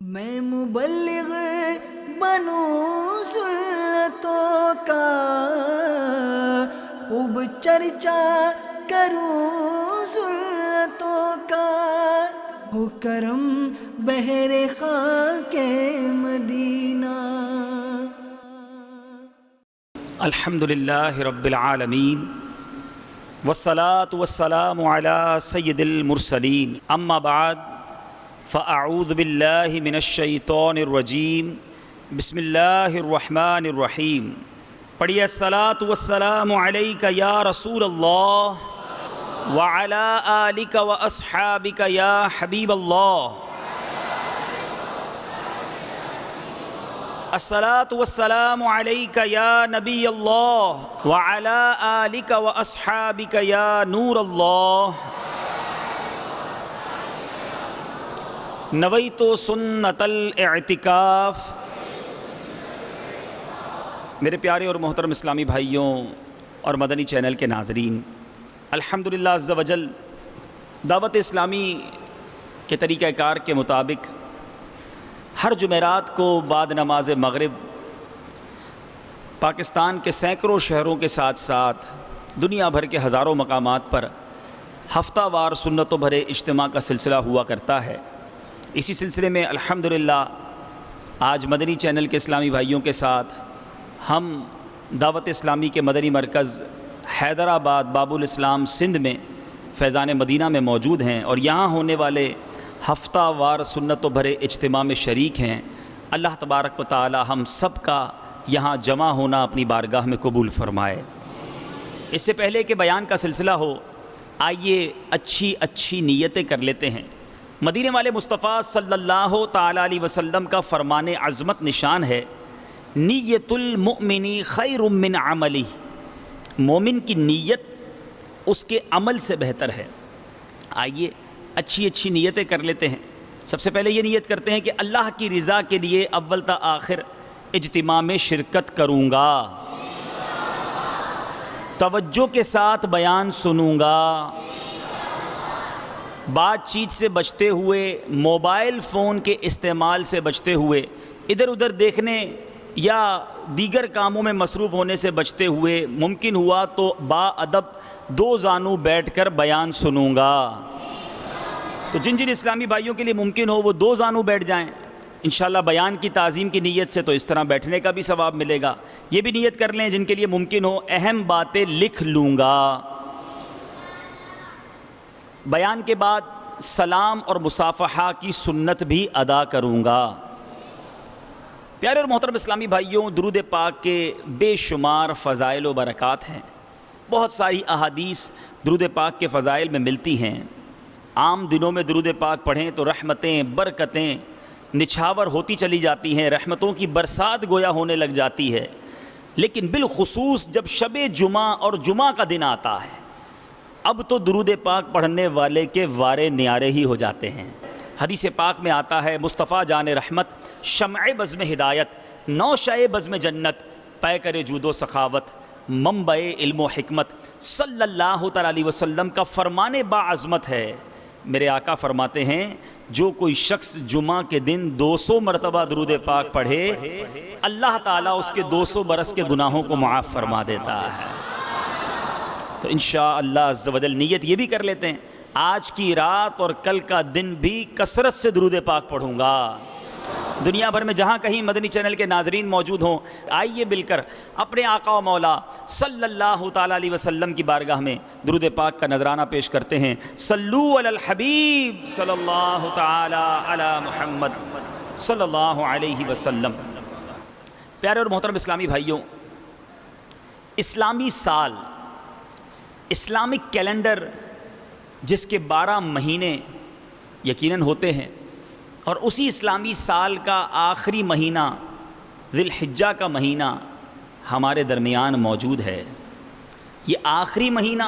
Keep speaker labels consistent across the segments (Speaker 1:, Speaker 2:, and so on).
Speaker 1: میں مبلغ بنوں سنتوں کا، خوب چرچا کروں سنتوں کا، ہو کرم بہر خاک مدینہ۔
Speaker 2: الحمدللہ رب العالمین والصلاة والسلام علی سید المرسلین، اما بعد فاعوذ باللہ من الشیطان الرجیم، بسم اللہ الرحمن الرحیم۔ پڑھیے الصلاة والسلام علیک یا رسول اللہ وعلی آلک واصحابک یا حبیب اللہ۔ الصلاة والسلام علیک یا نبی اللہ وعلی آلک واصحابک یا نور اللہ۔ نویت سنت الاعتکاف۔ میرے پیارے اور محترم اسلامی بھائیوں اور مدنی چینل کے ناظرین، الحمدللہ عز و جل دعوت اسلامی کے طریقہ کار کے مطابق ہر جمعرات کو بعد نماز مغرب پاکستان کے سینکڑوں شہروں کے ساتھ ساتھ دنیا بھر کے ہزاروں مقامات پر ہفتہ وار سنتوں بھرے اجتماع کا سلسلہ ہوا کرتا ہے۔ اسی سلسلے میں الحمدللہ آج مدنی چینل کے اسلامی بھائیوں کے ساتھ ہم دعوت اسلامی کے مدنی مرکز حیدرآباد باب الاسلام سندھ میں فیضان مدینہ میں موجود ہیں اور یہاں ہونے والے ہفتہ وار سنتوں بھرے اجتماع میں شریک ہیں۔ اللہ تبارک و تعالی ہم سب کا یہاں جمع ہونا اپنی بارگاہ میں قبول فرمائے۔ اس سے پہلے کہ بیان کا سلسلہ ہو، آئیے اچھی نیتیں کر لیتے ہیں۔ مدینے والے مصطفیٰ صلی اللہ تعالی علیہ وسلم کا فرمان عظمت نشان ہے، نیت المؤمن خیر من عملی۔ مومن کی نیت اس کے عمل سے بہتر ہے۔ آئیے اچھی نیتیں کر لیتے ہیں۔ سب سے پہلے یہ نیت کرتے ہیں کہ اللہ کی رضا کے لیے اول تا آخر اجتماع میں شرکت کروں گا، توجہ کے ساتھ بیان سنوں گا، بات چیت سے بچتے ہوئے، موبائل فون کے استعمال سے بچتے ہوئے، ادھر ادھر دیکھنے یا دیگر کاموں میں مصروف ہونے سے بچتے ہوئے، ممکن ہوا تو با ادب دو زانو بیٹھ کر بیان سنوں گا۔ تو جن اسلامی بھائیوں کے لیے ممکن ہو وہ دو زانو بیٹھ جائیں، انشاءاللہ بیان کی تعظیم کی نیت سے تو اس طرح بیٹھنے کا بھی ثواب ملے گا۔ یہ بھی نیت کر لیں جن کے لیے ممکن ہو، اہم باتیں لکھ لوں گا۔ بیان کے بعد سلام اور مصافحہ کی سنت بھی ادا کروں گا۔ پیارے اور محترم اسلامی بھائیوں، درود پاک کے بے شمار فضائل و برکات ہیں۔ بہت ساری احادیث درود پاک کے فضائل میں ملتی ہیں۔ عام دنوں میں درود پاک پڑھیں تو رحمتیں، برکتیں نچھاور ہوتی چلی جاتی ہیں، رحمتوں کی برسات گویا ہونے لگ جاتی ہے۔ لیکن بالخصوص جب شب جمعہ اور جمعہ کا دن آتا ہے، اب تو درود پاک پڑھنے والے کے وارے نیارے ہی ہو جاتے ہیں۔ حدیث پاک میں آتا ہے، مصطفیٰ جان رحمت، شمع بزم ہدایت، نوشہ بزم جنت، پیکر جود و سخاوت، منبع علم و حکمت، صلی اللہ تعالی علیہ وسلم کا فرمان باعظمت ہے۔ میرے آقا فرماتے ہیں، جو کوئی شخص جمعہ کے دن 200 مرتبہ درود پاک پڑھے، اللہ تعالیٰ اس کے 200 برس کے گناہوں کو معاف فرما دیتا ہے۔ تو انشاءاللہ عز و جل نیت یہ بھی کر لیتے ہیں، آج کی رات اور کل کا دن بھی کثرت سے درود پاک پڑھوں گا۔ دنیا بھر میں جہاں کہیں مدنی چینل کے ناظرین موجود ہوں، آئیے مل کر اپنے آقا و مولا صلی اللہ تعالی علیہ وسلم کی بارگاہ میں درود پاک کا نذرانہ پیش کرتے ہیں۔ صلو علی الحبیب صلی اللہ تعالی علی محمد صلی اللہ علیہ وسلم۔ پیارے اور محترم اسلامی بھائیوں، اسلامی سال، اسلامک کیلنڈر جس کے 12 مہینے یقیناً ہوتے ہیں، اور اسی اسلامی سال کا آخری مہینہ ذی الحجہ کا مہینہ ہمارے درمیان موجود ہے۔ یہ آخری مہینہ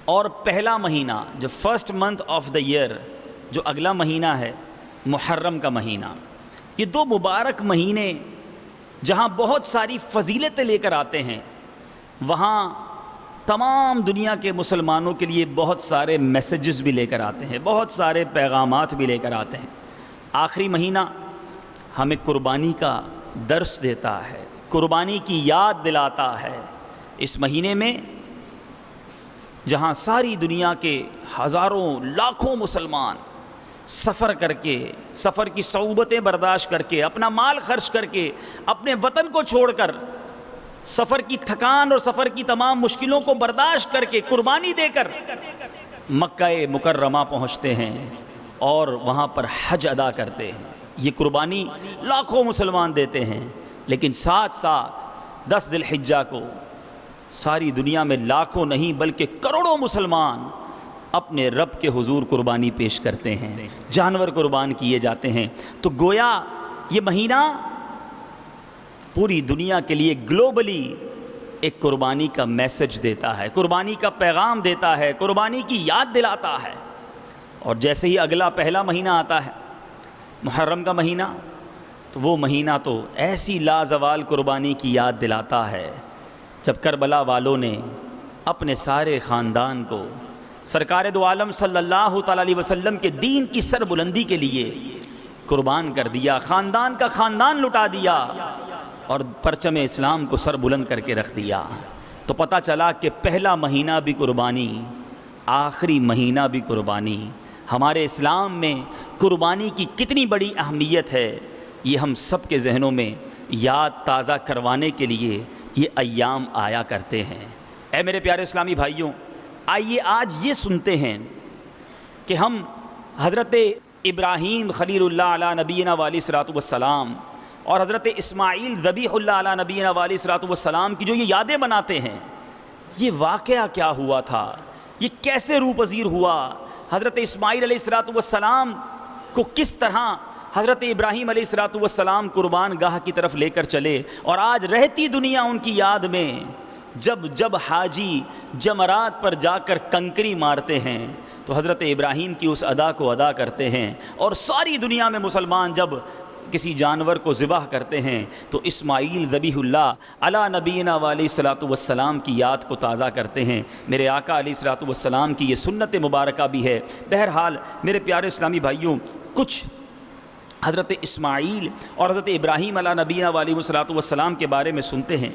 Speaker 2: اور پہلا مہینہ، جو first month of the year, جو اگلا مہینہ ہے محرم کا مہینہ، یہ دو مبارک مہینے جہاں بہت ساری فضیلتیں لے کر آتے ہیں، وہاں تمام دنیا کے مسلمانوں کے لیے بہت سارے میسیجز بھی لے کر آتے ہیں، بہت سارے پیغامات بھی لے کر آتے ہیں۔ آخری مہینہ ہمیں قربانی کا درس دیتا ہے، قربانی کی یاد دلاتا ہے۔ اس مہینے میں جہاں ساری دنیا کے ہزاروں لاکھوں مسلمان سفر کر کے، سفر کی صعوبتیں برداشت کر کے، اپنا مال خرچ کر کے، اپنے وطن کو چھوڑ کر، سفر کی تھکان اور سفر کی تمام مشکلوں کو برداشت کر کے، قربانی دے کر مکہ مکرمہ پہنچتے ہیں اور وہاں پر حج ادا کرتے ہیں۔ یہ قربانی لاکھوں مسلمان دیتے ہیں، لیکن ساتھ ساتھ 10 ذی الحجہ کو ساری دنیا میں لاکھوں نہیں بلکہ کروڑوں مسلمان اپنے رب کے حضور قربانی پیش کرتے ہیں، جانور قربان کیے جاتے ہیں۔ تو گویا یہ مہینہ پوری دنیا کے لیے گلوبلی ایک قربانی کا میسج دیتا ہے، قربانی کا پیغام دیتا ہے، قربانی کی یاد دلاتا ہے۔ اور جیسے ہی اگلا پہلا مہینہ آتا ہے، محرم کا مہینہ، تو وہ مہینہ تو ایسی لازوال قربانی کی یاد دلاتا ہے جب کربلا والوں نے اپنے سارے خاندان کو سرکار دو عالم صلی اللہ تعالیٰ علیہ وسلم کے دین کی سربلندی کے لیے قربان کر دیا، خاندان کا خاندان لٹا دیا اور پرچم اسلام کو سر بلند کر کے رکھ دیا۔ تو پتہ چلا کہ پہلا مہینہ بھی قربانی، آخری مہینہ بھی قربانی۔ ہمارے اسلام میں قربانی کی کتنی بڑی اہمیت ہے، یہ ہم سب کے ذہنوں میں یاد تازہ کروانے کے لیے یہ ایام آیا کرتے ہیں۔ اے میرے پیارے اسلامی بھائیوں، آئیے آج یہ سنتے ہیں کہ ہم حضرت ابراہیم خلیل اللہ علیہ نبینا علیہ الصلوۃ والسلام اور حضرت اسماعیل ذبیح اللہ علیہ نبینا علیہ الصلوۃ والسلام کی جو یہ یادیں مناتے ہیں، یہ واقعہ کیا ہوا تھا، یہ کیسے روح پذیر ہوا، حضرت اسماعیل علیہ الصلوۃ والسلام کو کس طرح حضرت ابراہیم علیہ الصلوۃ والسلام قربان گاہ کی طرف لے کر چلے، اور آج رہتی دنیا ان کی یاد میں جب حاجی جمرات پر جا کر کنکری مارتے ہیں تو حضرت ابراہیم کی اس ادا کو ادا کرتے ہیں، اور ساری دنیا میں مسلمان جب کسی جانور کو ذبح کرتے ہیں تو اسماعیل ذبیح اللہ علی نبینا علیہ الصلوۃ والسلام کی یاد کو تازہ کرتے ہیں۔ میرے آقا علیہ الصلوۃ والسلام کی یہ سنت مبارکہ بھی ہے۔ بہرحال میرے پیارے اسلامی بھائیوں، کچھ حضرت اسماعیل اور حضرت ابراہیم علی نبینا علیہ الصلوۃ والسلام کے بارے میں سنتے ہیں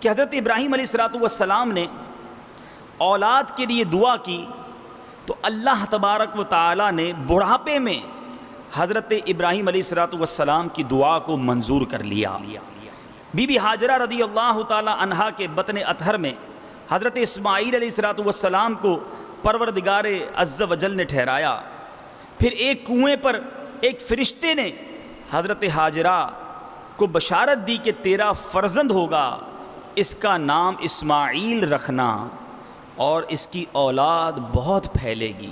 Speaker 2: کہ حضرت ابراہیم علیہ الصلوۃ والسلام نے اولاد کے لیے دعا کی تو اللہ تبارک و تعالی نے بڑھاپے میں حضرت ابراہیم علیہ الصلوۃ والسلام کی دعا کو منظور کر لیا۔ بی بی ہاجرہ رضی اللہ تعالی عنہا کے بطن اطہر میں حضرت اسماعیل علیہ الصلوۃ والسلام کو پروردگار عز و جل نے ٹھہرایا۔ پھر ایک کنویں پر ایک فرشتے نے حضرت ہاجرہ کو بشارت دی کہ تیرا فرزند ہوگا، اس کا نام اسماعیل رکھنا اور اس کی اولاد بہت پھیلے گی۔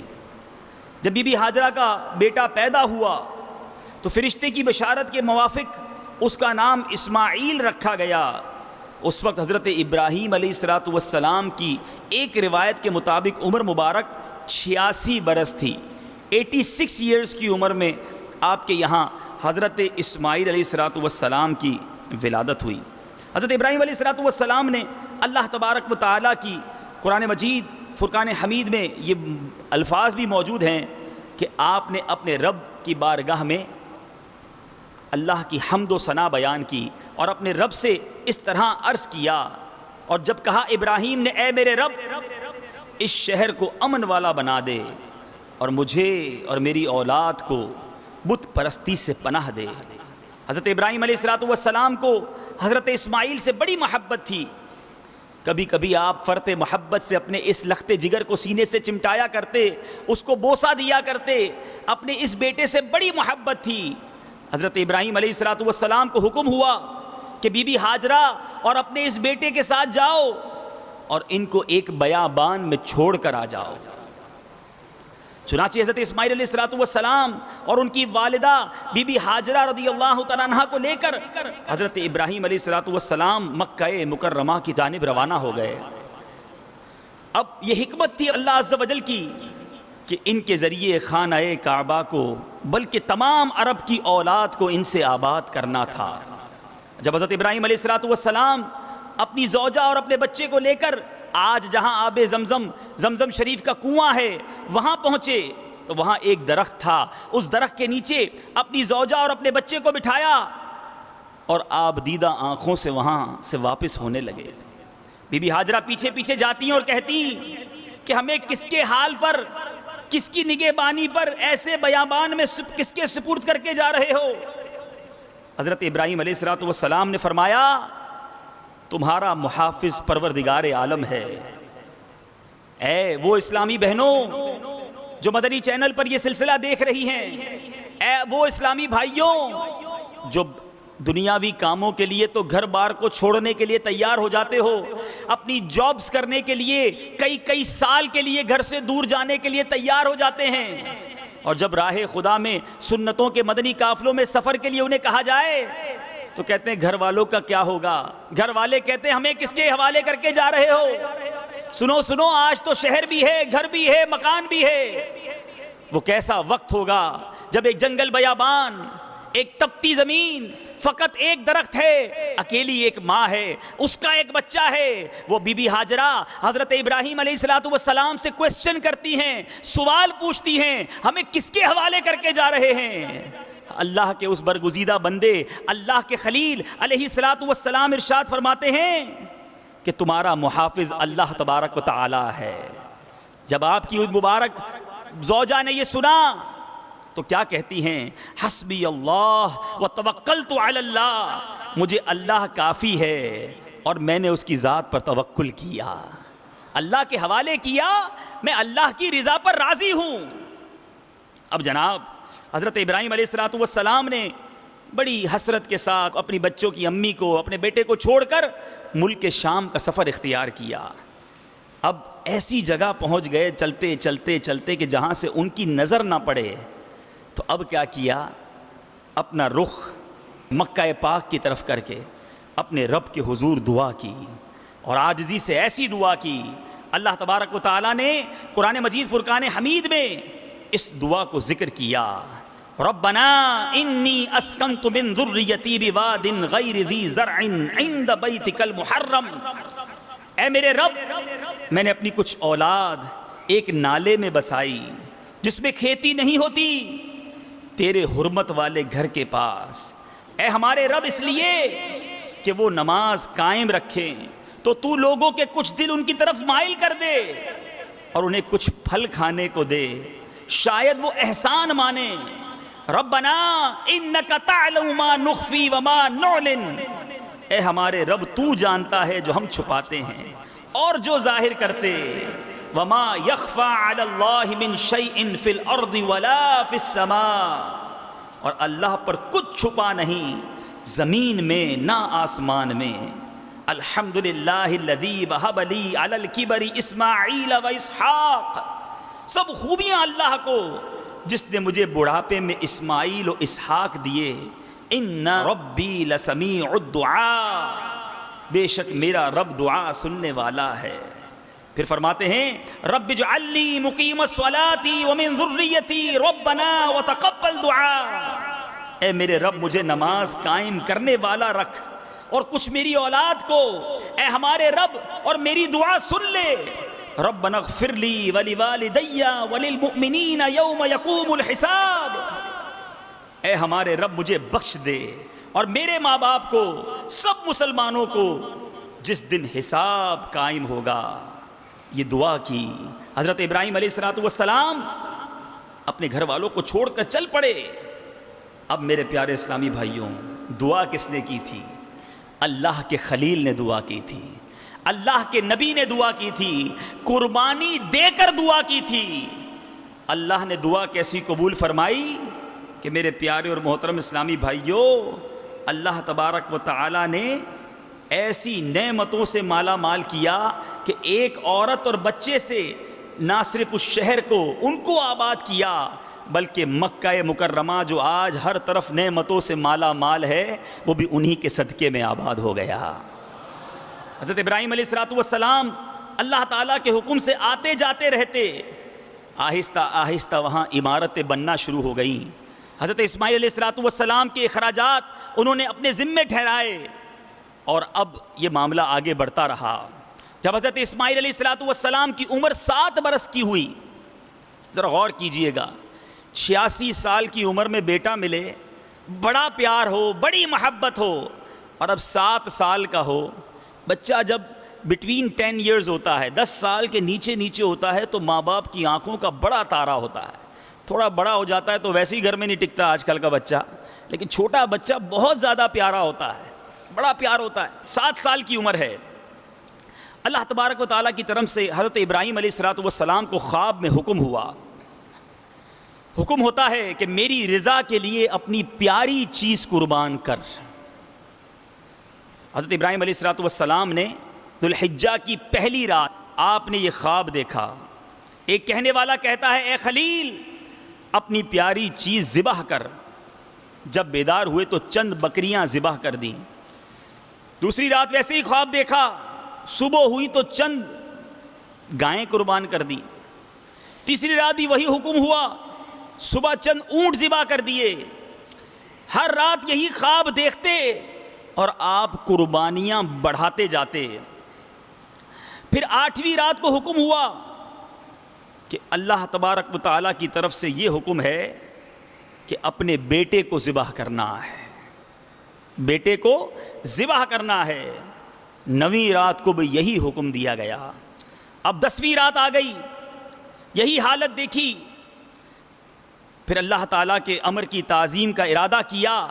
Speaker 2: جب بی بی ہاجرہ کا بیٹا پیدا ہوا تو فرشتے کی بشارت کے موافق اس کا نام اسماعیل رکھا گیا۔ اس وقت حضرت ابراہیم علیہ الصلوۃ والسلام کی ایک روایت کے مطابق عمر مبارک 86 برس تھی، 86 ایئرز کی عمر میں آپ کے یہاں حضرت اسماعیل علیہ الصلوۃ والسلام کی ولادت ہوئی۔ حضرت ابراہیم علیہ الصلوۃ والسلام نے اللہ تبارک و تعالیٰ کی قرآن مجید فرقان حمید میں یہ الفاظ بھی موجود ہیں کہ آپ نے اپنے رب کی بارگاہ میں اللہ کی حمد و ثنا بیان کی اور اپنے رب سے اس طرح عرض کیا، اور جب کہا ابراہیم نے اے میرے رب اس شہر کو امن والا بنا دے اور مجھے اور میری اولاد کو بت پرستی سے پناہ دے۔ حضرت ابراہیم علیہ الصلوۃ والسلام کو حضرت اسماعیل سے بڑی محبت تھی۔ کبھی کبھی آپ فرط محبت سے اپنے اس لخت جگر کو سینے سے چمٹایا کرتے، اس کو بوسہ دیا کرتے، اپنے اس بیٹے سے بڑی محبت تھی۔ حضرت ابراہیم علیہ الصلوۃ والسلام کو حکم ہوا کہ بی بی ہاجرہ اور اپنے اس بیٹے کے ساتھ جاؤ اور ان کو ایک بیابان میں چھوڑ کر آ جاؤ۔ چنانچہ حضرت اسماعیل علیہ الصلوۃ والسلام اور ان کی والدہ بی بی ہاجرہ رضی اللہ تعالیٰ عنہا کو لے کر حضرت ابراہیم علیہ الصلوۃ والسلام مکہ مکرمہ کی جانب روانہ ہو گئے۔ اب یہ حکمت تھی اللہ عز و جل کی کہ ان کے ذریعے خانہ کعبہ کو بلکہ تمام عرب کی اولاد کو ان سے آباد کرنا تھا۔ جب حضرت ابراہیم علیہ الصلوۃ والسلام اپنی زوجہ اور اپنے بچے کو لے کر آج جہاں آب زمزم شریف کا کنواں ہے وہاں پہنچے تو وہاں ایک درخت تھا، اس درخت کے نیچے اپنی زوجہ اور اپنے بچے کو بٹھایا اور آپ دیدہ آنکھوں سے وہاں سے واپس ہونے لگے۔ بی بی ہاجرہ پیچھے پیچھے جاتی ہیں اور کہتی کہ ہمیں کس کے حال پر، کس کی نگہبانی پر ایسے بیابان میں کس کے سپرد کر کے جا رہے ہو؟ حضرت ابراہیم علیہ السلام نے فرمایا تمہارا محافظ پروردگار عالم ہے۔ اے وہ اسلامی بہنوں جو مدنی چینل پر یہ سلسلہ دیکھ رہی ہیں، اے وہ اسلامی بھائیوں جو دنیاوی کاموں کے لیے تو گھر بار کو چھوڑنے کے لیے تیار ہو جاتے ہو، اپنی جابز کرنے کے لیے کئی سال کے لیے گھر سے دور جانے کے لیے تیار ہو جاتے ہیں، اور جب راہ خدا میں سنتوں کے مدنی قافلوں میں سفر کے لیے انہیں کہا جائے تو کہتے ہیں گھر والوں کا کیا ہوگا؟ گھر والے کہتے ہیں ہمیں کس کے حوالے کر کے جا رہے ہو؟ سنو سنو، آج تو شہر بھی ہے، گھر بھی ہے، مکان بھی ہے۔ وہ کیسا وقت ہوگا جب ایک جنگل بیابان، ایک تپتی زمین، فقط ایک درخت ہے، اکیلی ایک ماں ہے، اس کا ایک بچہ ہے۔ وہ بی بی ہاجرہ حضرت ابراہیم علیہ السلام سے کوسچن کرتی ہیں، سوال پوچھتی ہیں، ہمیں کس کے حوالے کر کے جا رہے ہیں؟ اللہ کے اس برگزیدہ بندے اللہ کے خلیل علیہ السلام ارشاد فرماتے ہیں کہ تمہارا محافظ اللہ تبارک و تعالی ہے۔ جب آپ کی مبارک زوجہ نے یہ سنا تو کیا کہتی ہیں؟ حسبی اللہ وتوکلت علی اللہ، مجھے اللہ کافی ہے اور میں نے اس کی ذات پر توکل کیا، اللہ کے حوالے کیا، میں اللہ کی رضا پر راضی ہوں۔ اب جناب حضرت ابراہیم علیہ السلام نے بڑی حسرت کے ساتھ اپنی بچوں کی امی کو، اپنے بیٹے کو چھوڑ کر ملک شام کا سفر اختیار کیا۔ اب ایسی جگہ پہنچ گئے چلتے چلتے چلتے کہ جہاں سے ان کی نظر نہ پڑے، تو اب کیا کیا؟ اپنا رخ مکہ پاک کی طرف کر کے اپنے رب کے حضور دعا کی، اور عاجزی سے ایسی دعا کی، اللہ تبارک و تعالیٰ نے قرآن مجید فرقان حمید میں اس دعا کو ذکر کیا، ربنا انی اسکنت من ذریتی بواد غیر ذی زرع عند بیتک المحرم، اے میرے رب میں نے اپنی کچھ اولاد ایک نالے میں بسائی جس میں کھیتی نہیں ہوتی، تیرے حرمت والے گھر کے پاس، اے ہمارے رب اس لیے کہ وہ نماز قائم رکھیں تو تو لوگوں کے کچھ دل ان کی طرف مائل کر دے اور انہیں کچھ پھل کھانے کو دے، شاید وہ احسان مانے۔ ربنا انک تعلم ما نخفی وما نعلن، اے ہمارے رب تو جانتا ہے جو ہم چھپاتے ہیں اور جو ظاہر کرتے، وما یخفى علی اللہ من شیء فی الارض ولا فی السماء، اور اللہ پر کچھ چھپا نہیں زمین میں نہ آسمان میں۔ الحمدللہ الذی وہب لی علی الکبر اسماعیل و اسحاق، سب خوبیاں اللہ کو جس نے مجھے بڑھاپے میں اسماعیل و اسحاق دیے۔ ان ربی لسمیع الدعاء، بے شک میرا رب دعا سننے والا ہے۔ پھر فرماتے ہیں رب اجعل لی مقیم الصلاۃ ومن ذریتی ربنا وتقبل دعاء، اے میرے رب مجھے نماز قائم کرنے والا رکھ اور کچھ میری اولاد کو، اے ہمارے رب اور میری دعا سن لے۔ ربنا اغفر لی ولوالدی وللمؤمنین یوم یقوم الحساب، اے ہمارے رب مجھے بخش دے اور میرے ماں باپ کو، سب مسلمانوں کو جس دن حساب قائم ہوگا۔ یہ دعا کی حضرت ابراہیم علیہ السلام اپنے گھر والوں کو چھوڑ کر چل پڑے۔ اب میرے پیارے اسلامی بھائیوں، دعا کس نے کی تھی؟ اللہ کے خلیل نے دعا کی تھی، اللہ کے نبی نے دعا کی تھی، قربانی دے کر دعا کی تھی۔ اللہ نے دعا کیسی قبول فرمائی کہ میرے پیارے اور محترم اسلامی بھائیوں، اللہ تبارک و تعالی نے ایسی نعمتوں سے مالا مال کیا کہ ایک عورت اور بچے سے نہ صرف اس شہر کو ان کو آباد کیا، بلکہ مکہ مکرمہ جو آج ہر طرف نعمتوں سے مالا مال ہے وہ بھی انہی کے صدقے میں آباد ہو گیا۔ حضرت ابراہیم علیہ السلام اللہ تعالیٰ کے حکم سے آتے جاتے رہتے، آہستہ آہستہ وہاں عمارتیں بننا شروع ہو گئیں۔ حضرت اسماعیل علیہ السلام کے اخراجات انہوں نے اپنے ذمے ٹھہرائے، اور اب یہ معاملہ آگے بڑھتا رہا۔ جب حضرت اسماعیل علیہ السلام کی عمر 7 برس کی ہوئی ذرا غور کیجئے گا، 86 سال کی عمر میں بیٹا ملے، بڑا پیار ہو، بڑی محبت ہو، اور اب 7 سال کا ہو۔ بچہ جب بٹوین 10 ایئرز ہوتا ہے، 10 سال کے نیچے ہوتا ہے، تو ماں باپ کی آنکھوں کا بڑا تارا ہوتا ہے۔ تھوڑا بڑا ہو جاتا ہے تو ویسے ہی گھر میں نہیں ٹکتا آج کل کا بچہ، لیکن چھوٹا بچہ بہت زیادہ پیارا ہوتا ہے، بڑا پیار ہوتا ہے۔ 7 سال کی عمر ہے، اللہ تبارک و تعالیٰ کی طرف سے حضرت ابراہیم علیہ السلام کو خواب میں حکم ہوا، حکم ہوتا ہے کہ میری رضا کے لیے اپنی پیاری چیز قربان کر۔ حضرت ابراہیم علیہ السلام نے ذو الحجہ کی پہلی رات آپ نے یہ خواب دیکھا، ایک کہنے والا کہتا ہے اے خلیل اپنی پیاری چیز ذبح کر۔ جب بیدار ہوئے تو چند بکریاں ذبح کر دیں۔ دوسری رات ویسے ہی خواب دیکھا، صبح ہوئی تو چند گائیں قربان کر دیں۔ تیسری رات بھی وہی حکم ہوا، صبح چند اونٹ ذبح کر دیے۔ ہر رات یہی خواب دیکھتے اور آپ قربانیاں بڑھاتے جاتے۔ پھر 8ویں رات کو حکم ہوا کہ اللہ تبارک و تعالیٰ کی طرف سے یہ حکم ہے کہ اپنے بیٹے کو ذبح کرنا ہے، بیٹے کو ذبح کرنا ہے۔ 9ویں رات کو بھی یہی حکم دیا گیا۔ اب 10ویں رات آ گئی، یہی حالت دیکھی۔ پھر اللہ تعالیٰ کے امر کی تعظیم کا ارادہ کیا۔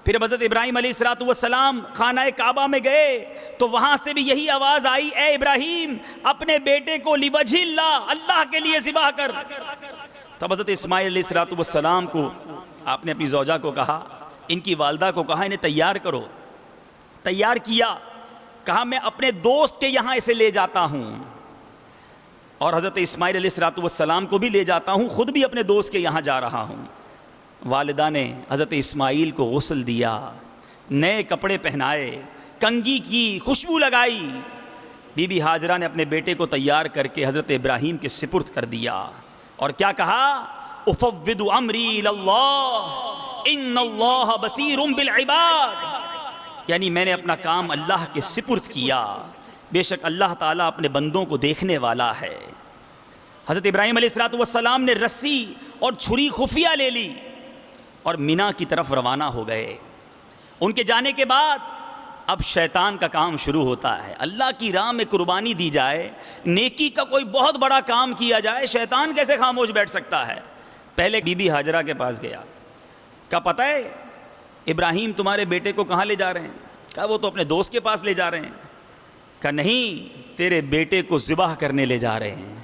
Speaker 2: پھر حضرت ابراہیم علیہ السلام خانہ کعبہ میں گئے تو وہاں سے بھی یہی آواز آئی اے ابراہیم اپنے بیٹے کو لوجہ اللہ، اللہ کے لیے ذبح کر۔ تب حضرت اسماعیل علیہ السلام کو آپ نے اپنی زوجہ کو کہا، ان کی والدہ کو کہا انہیں تیار کرو۔ تیار کیا، کہا میں اپنے دوست کے یہاں اسے لے جاتا ہوں، اور حضرت اسماعیل علیہ السلام کو بھی لے جاتا ہوں، خود بھی اپنے دوست کے یہاں جا رہا ہوں۔ والدہ نے حضرت اسماعیل کو غسل دیا، نئے کپڑے پہنائے، کنگھی کی، خوشبو لگائی۔ بی بی ہاجرہ نے اپنے بیٹے کو تیار کر کے حضرت ابراہیم کے سپرد کر دیا، اور کیا کہا افوض امری الی اللہ ان اللہ بصیر بالعباد، یعنی میں نے اپنا کام اللہ کے سپرد کیا، بے شک اللہ تعالیٰ اپنے بندوں کو دیکھنے والا ہے۔ حضرت ابراہیم علیہ السلام نے رسی اور چھری خفیہ لے لی اور مینا کی طرف روانہ ہو گئے۔ ان کے جانے کے بعد اب شیطان کا کام شروع ہوتا ہے۔ اللہ کی راہ میں قربانی دی جائے، نیکی کا کوئی بہت بڑا کام کیا جائے، شیطان کیسے خاموش بیٹھ سکتا ہے؟ پہلے بی بی ہاجرہ کے پاس گیا، کہا پتہ ہے ابراہیم تمہارے بیٹے کو کہاں لے جا رہے ہیں؟ کہا وہ تو اپنے دوست کے پاس لے جا رہے ہیں۔ کہا نہیں، تیرے بیٹے کو ذبح کرنے لے جا رہے ہیں۔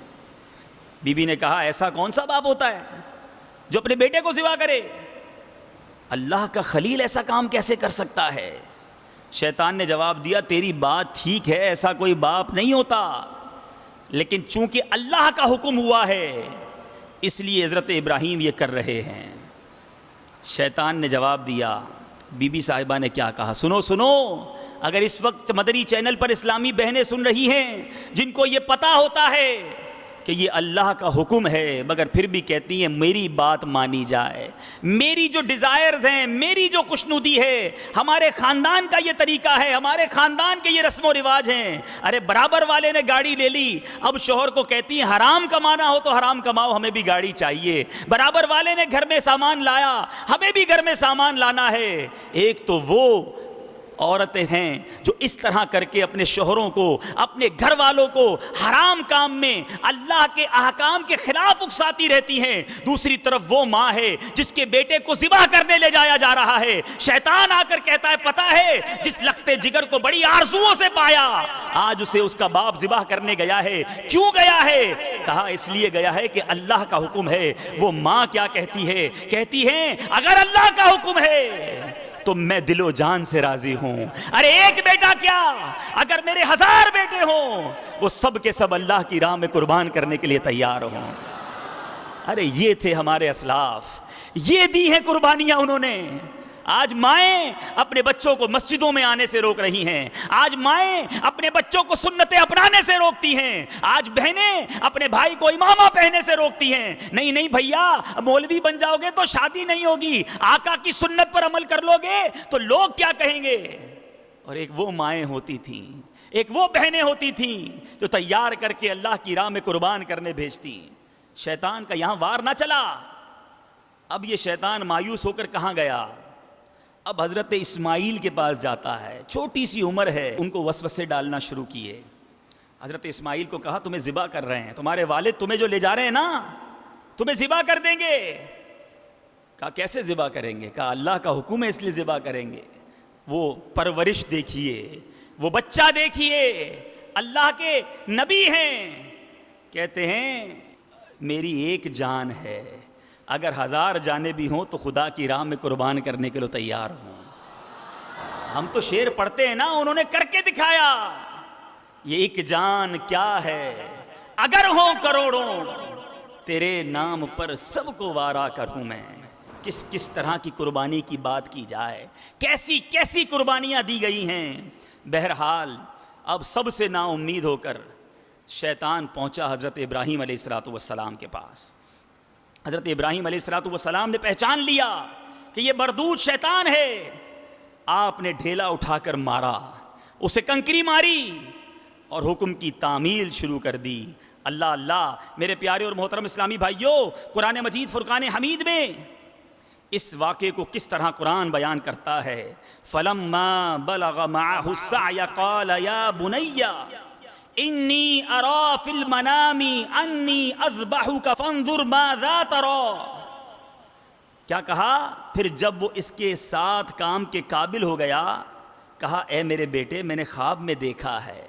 Speaker 2: بی بی نے کہا ایسا کون سا باپ ہوتا ہے جو اپنے بیٹے کو ذبح کرے؟ اللہ کا خلیل ایسا کام کیسے کر سکتا ہے؟ شیطان نے جواب دیا تیری بات ٹھیک ہے، ایسا کوئی باپ نہیں ہوتا، لیکن چونکہ اللہ کا حکم ہوا ہے اس لیے حضرت ابراہیم یہ کر رہے ہیں۔ شیطان نے جواب دیا۔ بی بی صاحبہ نے کیا کہا؟ سنو سنو، اگر اس وقت مدری چینل پر اسلامی بہنیں سن رہی ہیں جن کو یہ پتہ ہوتا ہے کہ یہ اللہ کا حکم ہے مگر پھر بھی کہتی ہیں میری بات مانی جائے، میری جو ڈیزائرز ہیں، میری جو خوشنودی ہے، ہمارے خاندان کا یہ طریقہ ہے، ہمارے خاندان کے یہ رسم و رواج ہیں۔ ارے برابر والے نے گاڑی لے لی، اب شوہر کو کہتی ہیں حرام کمانا ہو تو حرام کماؤ، ہمیں بھی گاڑی چاہیے۔ برابر والے نے گھر میں سامان لایا، ہمیں بھی گھر میں سامان لانا ہے۔ ایک تو وہ عورتیں ہیں جو اس طرح کر کے اپنے شوہروں کو، اپنے گھر والوں کو حرام کام میں اللہ کے احکام کے خلاف اکساتی رہتی ہیں، دوسری طرف وہ ماں ہے جس کے بیٹے کو ذبح کرنے لے جایا جا رہا ہے۔ شیطان آ کر کہتا ہے پتہ ہے جس لخت جگر کو بڑی آرزوؤں سے پایا آج اسے اس کا باپ ذبح کرنے گیا ہے۔ کیوں گیا ہے؟ کہا اس لیے گیا ہے کہ اللہ کا حکم ہے۔ وہ ماں کیا کہتی ہے؟ کہتی ہے اگر اللہ کا حکم ہے تو میں دل و جان سے راضی ہوں۔ ارے ایک بیٹا کیا، اگر میرے 1000 بیٹے ہوں وہ سب کے سب اللہ کی راہ میں قربان کرنے کے لیے تیار ہوں۔ ارے یہ تھے ہمارے اسلاف، یہ دی ہیں قربانیاں انہوں نے۔ آج مائیں اپنے بچوں کو مسجدوں میں آنے سے روک رہی ہیں، آج مائیں اپنے بچوں کو سنتیں اپنانے سے روکتی ہیں، آج بہنیں اپنے بھائی کو امامہ پہننے سے روکتی ہیں۔ نہیں نہیں بھیا، مولوی بن جاؤ گے تو شادی نہیں ہوگی، آقا کی سنت پر عمل کر لو گے تو لوگ کیا کہیں گے؟ اور ایک وہ مائیں ہوتی تھیں، ایک وہ بہنیں ہوتی تھیں جو تیار کر کے اللہ کی راہ میں قربان کرنے بھیجتی۔ شیطان کا یہاں وار نہ چلا. اب یہ شیطان مایوس ہو کر کہاں گیا؟ اب حضرت اسماعیل کے پاس جاتا ہے. چھوٹی سی عمر ہے, ان کو وسوسے ڈالنا شروع کیے. حضرت اسماعیل کو کہا تمہیں ذبح کر رہے ہیں, تمہارے والد تمہیں جو لے جا رہے ہیں نا تمہیں ذبح کر دیں گے. کہا کیسے ذبح کریں گے؟ کہا اللہ کا حکم ہے اس لیے ذبح کریں گے. وہ پرورش دیکھیے, وہ بچہ دیکھیے, اللہ کے نبی ہیں. کہتے ہیں میری ایک جان ہے, اگر 1000 جانیں بھی ہوں تو خدا کی راہ میں قربان کرنے کے لیے تیار ہوں. ہم تو شعر پڑھتے ہیں نا, انہوں نے کر کے دکھایا. یہ ایک جان کیا ہے, اگر ہوں کروڑوں تیرے نام پر سب کو وارا کروں میں. کس طرح کی قربانی کی بات کی جائے, کیسی کیسی قربانیاں دی گئی ہیں. بہرحال اب سب سے نا امید ہو کر شیطان پہنچا حضرت ابراہیم علیہ السلام کے پاس. حضرت ابراہیم علیہ السلام نے پہچان لیا کہ یہ مردود شیطان ہے. آپ نے ڈھیلا اٹھا کر مارا, اسے کنکری ماری اور حکم کی تعمیل شروع کر دی. اللہ اللہ میرے پیارے اور محترم اسلامی بھائیوں, قرآن مجید فرقان حمید میں اس واقعے کو کس طرح قرآن بیان کرتا ہے. فَلَمَّا بَلَغَ مَعَهُ السَّعْيَ قَالَ يَا بُنَيَّ إِنِّي أَرَى فِي الْمَنَامِ أَنِّي أَذْبَحُكَ فَانظُرْ مَاذَا تَرَى. کیا کہا؟ پھر جب وہ اس کے ساتھ کام کے قابل ہو گیا, کہا اے میرے بیٹے میں نے خواب میں دیکھا ہے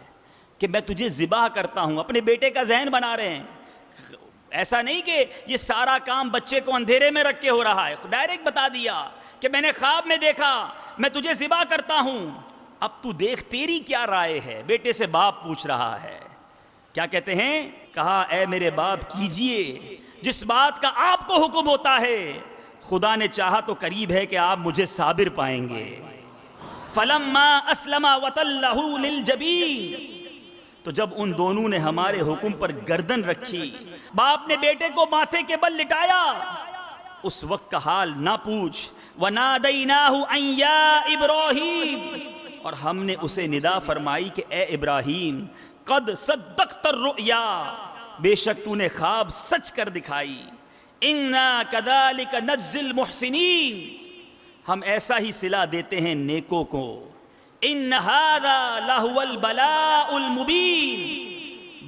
Speaker 2: کہ میں تجھے ذبح کرتا ہوں. اپنے بیٹے کا ذہن بنا رہے ہیں, ایسا نہیں کہ یہ سارا کام بچے کو اندھیرے میں رکھ کے ہو رہا ہے. ڈائریکٹ بتا دیا کہ میں نے خواب میں دیکھا میں تجھے ذبح کرتا ہوں, اب تو دیکھ تیری کیا رائے ہے. بیٹے سے باپ پوچھ رہا ہے. کیا کہتے ہیں؟ کہا اے میرے باپ کیجئے جس بات کا آپ کو حکم ہوتا ہے, خدا نے چاہا تو قریب ہے کہ آپ مجھے صابر پائیں گے. فَلَمَّا أَسْلَمَ وَتَلَّهُ لِلْجَبِينِ, تو جب ان دونوں نے ہمارے حکم پر گردن رکھی, باپ نے بیٹے کو ماتھے کے بل لٹایا, اس وقت کا حال نہ پوچھ. وَنَادَيْنَاهُ أَن يَا إِبْرَاهِيمُ, اور ہم نے اسے ندا فرمائی کہ اے ابراہیم قد صدقت الرؤیا, بے شک تو نے خواب سچ کر دکھائی. اِنَّا كَذَلِكَ نَجْزِي الْمُحْسِنِينَ, ہم ایسا ہی صلہ دیتے ہیں نیکوں کو. ان هذا لهو البلاء المبین,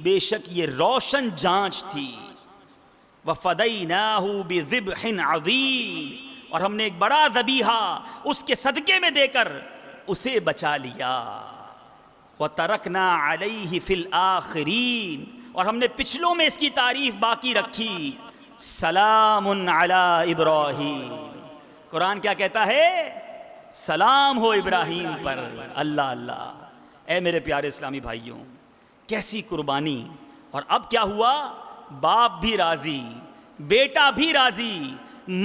Speaker 2: بے شک یہ روشن جانچ تھی. وفدیناہ بذبح عظیم, اور ہم نے ایک بڑا ذبیحہ اس کے صدقے میں دے کر اسے بچا لیا. وترکنا علیہ فی الآخرین, اور ہم نے پچھلوں میں اس کی تعریف باقی رکھی. سلام علی ابراہیم, قرآن کیا کہتا ہے؟ سلام ہو ابراہیم پر. اللہ اللہ. اے میرے پیارے اسلامی بھائیوں, کیسی قربانی. اور اب کیا ہوا؟ باپ بھی راضی, بیٹا بھی راضی,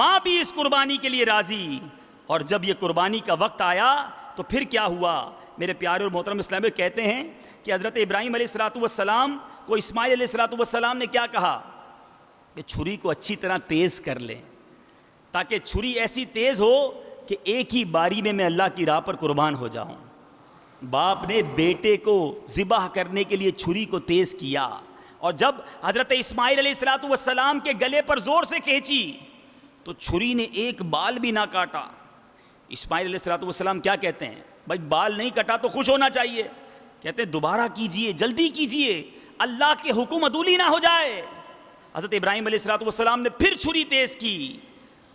Speaker 2: ماں بھی اس قربانی کے لیے راضی. اور جب یہ قربانی کا وقت آیا تو پھر کیا ہوا؟ میرے پیارے اور محترم اسلامی کہتے ہیں کہ حضرت ابراہیم علیہ السلام کو اسماعیل علیہ السلام نے کیا کہا کہ چھری کو اچھی طرح تیز کر لیں, تاکہ چھری ایسی تیز ہو کہ ایک ہی باری میں اللہ کی راہ پر قربان ہو جاؤں. باپ نے بیٹے کو ذبح کرنے کے لیے چھری کو تیز کیا, اور جب حضرت اسماعیل علیہ السلام کے گلے پر زور سے کھینچی تو چھری نے ایک بال بھی نہ کاٹا. اسماعیل علیہ السلام کیا کہتے ہیں؟ بھائی بال نہیں کٹا تو خوش ہونا چاہیے. کہتے ہیں دوبارہ کیجئے, جلدی کیجئے, اللہ کے حکم عدولی نہ ہو جائے. حضرت ابراہیم علیہ السلام نے پھر چھری تیز کی,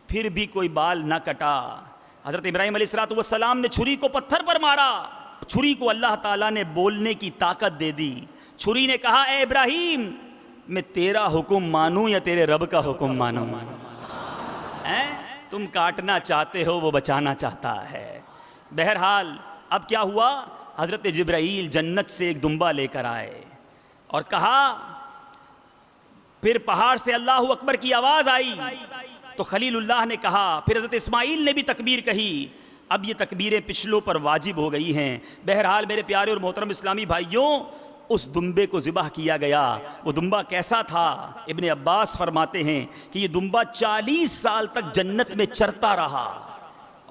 Speaker 2: پھر بھی کوئی بال نہ کٹا. حضرت ابراہیم علیہ السلام نے چھری کو پتھر پر مارا, چھری کو اللہ تعالیٰ نے بولنے کی طاقت دے دی. چھری نے کہا اے ابراہیم میں تیرا حکم مانوں یا تیرے رب کا حکم مانوں؟ تم کاٹنا چاہتے ہو, وہ بچانا چاہتا ہے. بہرحال اب کیا ہوا؟ حضرت جبرائیل جنت سے ایک دمبا لے کر آئے اور کہا, پھر پہاڑ سے اللہ اکبر کی آواز آئی تو خلیل اللہ نے کہا, پھر حضرت اسماعیل نے بھی تکبیر کہی. اب یہ تکبیریں پچھلوں پر واجب ہو گئی ہیں. بہرحال میرے پیارے اور محترم اسلامی بھائیوں, اس دمبے کو ذبح کیا گیا. وہ دمبا کیسا تھا؟ ابن عباس فرماتے ہیں کہ یہ دمبا 40 سال تک جنت میں چرتا رہا,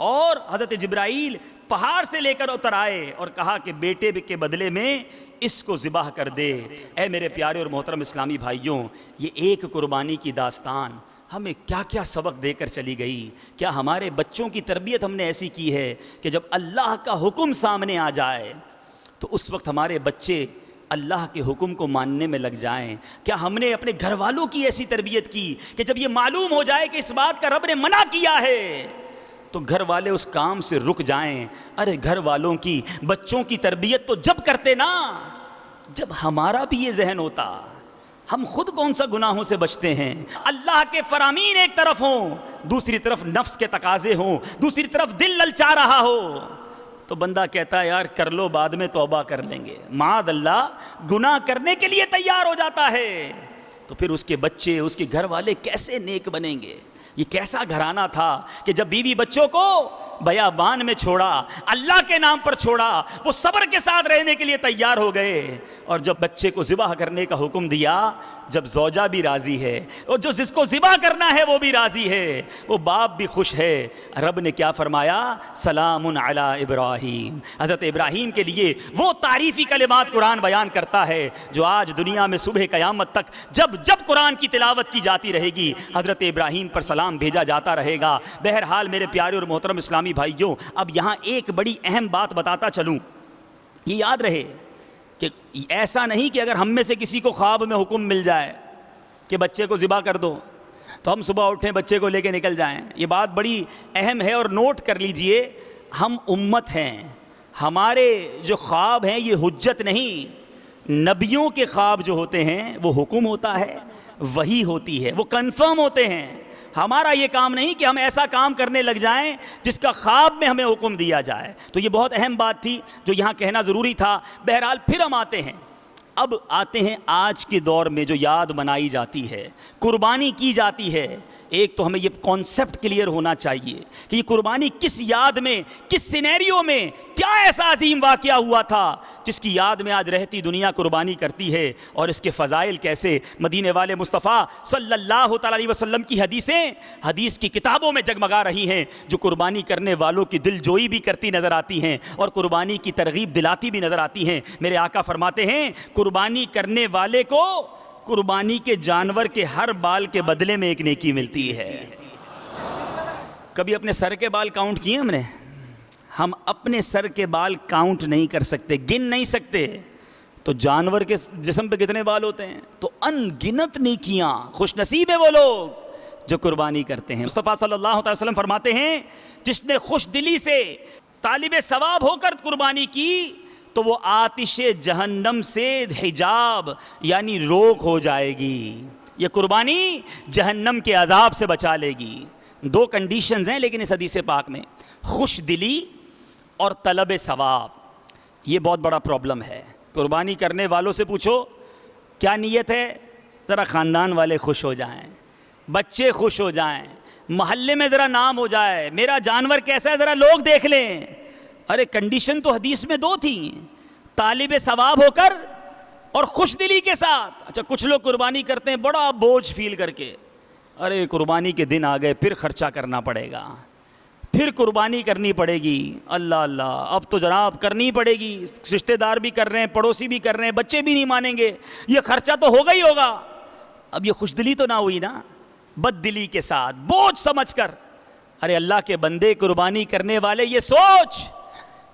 Speaker 2: اور حضرت جبرائیل پہاڑ سے لے کر اتر آئے اور کہا کہ بیٹے کے بدلے میں اس کو ذبح کر دے۔ اے میرے پیارے اور محترم اسلامی بھائیوں، یہ ایک قربانی کی داستان ہمیں کیا کیا سبق دے کر چلی گئی۔ کیا ہمارے بچوں کی تربیت ہم نے ایسی کی ہے کہ جب اللہ کا حکم سامنے آ جائے تو اس وقت ہمارے بچے اللہ کے حکم کو ماننے میں لگ جائیں؟ کیا ہم نے اپنے گھر والوں کی ایسی تربیت کی کہ جب یہ معلوم ہو جائے کہ اس بات کا رب نے منع کیا ہے تو گھر والے اس کام سے رک جائیں؟ ارے گھر والوں کی، بچوں کی تربیت تو جب کرتے نا جب ہمارا بھی یہ ذہن ہوتا۔ ہم خود کون سا گناہوں سے بچتے ہیں؟ اللہ کے فرامین ایک طرف ہوں، دوسری طرف نفس کے تقاضے ہوں، دوسری طرف دل للچا رہا ہو، تو بندہ کہتا ہے یار کر لو، بعد میں توبہ کر لیں گے۔ معاذ اللہ، گناہ کرنے کے لیے تیار ہو جاتا ہے، تو پھر اس کے بچے، اس کے گھر والے کیسے نیک بنیں گے؟ یہ کیسا گھرانہ تھا کہ جب بیوی بچوں کو بیابان میں چھوڑا، اللہ کے نام پر چھوڑا، وہ صبر کے ساتھ رہنے کے لیے تیار ہو گئے، اور جب بچے کو ذبح کرنے کا حکم دیا، جب زوجہ بھی راضی ہے اور جو جس کو ذبح کرنا ہے وہ بھی راضی ہے، وہ باپ بھی خوش ہے، رب نے کیا فرمایا؟ سلام علی ابراہیم۔ حضرت ابراہیم کے لیے وہ تعریفی کلمات قرآن بیان کرتا ہے جو آج دنیا میں صبح قیامت تک جب جب قرآن کی تلاوت کی جاتی رہے گی حضرت ابراہیم پر سلام بھیجا جاتا رہے گا۔ بہرحال میرے پیارے اور محترم اسلامی بھائیوں، اب یہاں ایک بڑی اہم بات بتاتا چلوں، یہ یاد رہے کہ ایسا نہیں کہ اگر ہم میں سے کسی کو خواب میں حکم مل جائے کہ بچے کو ذبح کر دو تو ہم صبح اٹھیں بچے کو لے کے نکل جائیں۔ یہ بات بڑی اہم ہے اور نوٹ کر لیجئے، ہم امت ہیں، ہمارے جو خواب ہیں یہ حجت نہیں، نبیوں کے خواب جو ہوتے ہیں وہ حکم ہوتا ہے، وحی ہوتی ہے، وہ کنفرم ہوتے ہیں۔ ہمارا یہ کام نہیں کہ ہم ایسا کام کرنے لگ جائیں جس کا خواب میں ہمیں حکم دیا جائے۔ تو یہ بہت اہم بات تھی جو یہاں کہنا ضروری تھا۔ بہرحال پھر ہم آتے ہیں آج کے دور میں جو یاد منائی جاتی ہے، قربانی کی جاتی ہے۔ ایک تو ہمیں یہ کانسیپٹ کلیئر ہونا چاہیے کہ یہ قربانی کس یاد میں، کس سینیریو میں، کیا ایسا عظیم واقعہ ہوا تھا جس کی یاد میں آج رہتی دنیا قربانی کرتی ہے، اور اس کے فضائل کیسے مدینے والے مصطفیٰ صلی اللہ تعالیٰ علیہ وسلم کی حدیثیں حدیث کی کتابوں میں جگمگا رہی ہیں، جو قربانی کرنے والوں کی دل جوئی بھی کرتی نظر آتی ہیں اور قربانی کی ترغیب دلاتی بھی نظر آتی ہیں۔ میرے آقا فرماتے ہیں قربانی کرنے والے کو قربانی کے جانور کے ہر بال کے بدلے میں ایک نیکی ملتی ہے۔ کبھی اپنے سر کے بال کاؤنٹ کیے ہم اپنے سر کے بال کاؤنٹ نہیں کر سکتے، گن نہیں سکتے، تو جانور کے جسم پہ کتنے بال ہوتے ہیں؟ تو ان گنت نیکیاں، خوش نصیب ہیں وہ لوگ جو قربانی کرتے ہیں۔ مصطفیٰ صلی اللہ علیہ وسلم فرماتے ہیں جس نے خوش دلی سے طالب ثواب ہو کر قربانی کی تو وہ آتش جہنم سے حجاب یعنی روک ہو جائے گی، یہ قربانی جہنم کے عذاب سے بچا لے گی۔ دو کنڈیشنز ہیں لیکن اس حدیث پاک میں، خوش دلی اور طلب ثواب۔ یہ بہت بڑا پرابلم ہے۔ قربانی کرنے والوں سے پوچھو کیا نیت ہے؟ ذرا خاندان والے خوش ہو جائیں، بچے خوش ہو جائیں، محلے میں ذرا نام ہو جائے، میرا جانور کیسا ہے ذرا لوگ دیکھ لیں۔ ارے کنڈیشن تو حدیث میں دو تھیں، طالب ثواب ہو کر اور خوش دلی کے ساتھ۔ اچھا کچھ لوگ قربانی کرتے ہیں بڑا بوجھ فیل کر کے، ارے قربانی کے دن آ گئے پھر خرچہ کرنا پڑے گا، پھر قربانی کرنی پڑے گی، اللہ اللہ اب تو جناب کرنی پڑے گی، رشتہ دار بھی کر رہے ہیں، پڑوسی بھی کر رہے ہیں، بچے بھی نہیں مانیں گے، یہ خرچہ تو ہوگا ہی ہوگا۔ اب یہ خوش دلی تو نہ ہوئی نا، بد دلی کے ساتھ بوجھ سمجھ کر۔ ارے اللہ کے بندے قربانی کرنے والے یہ سوچ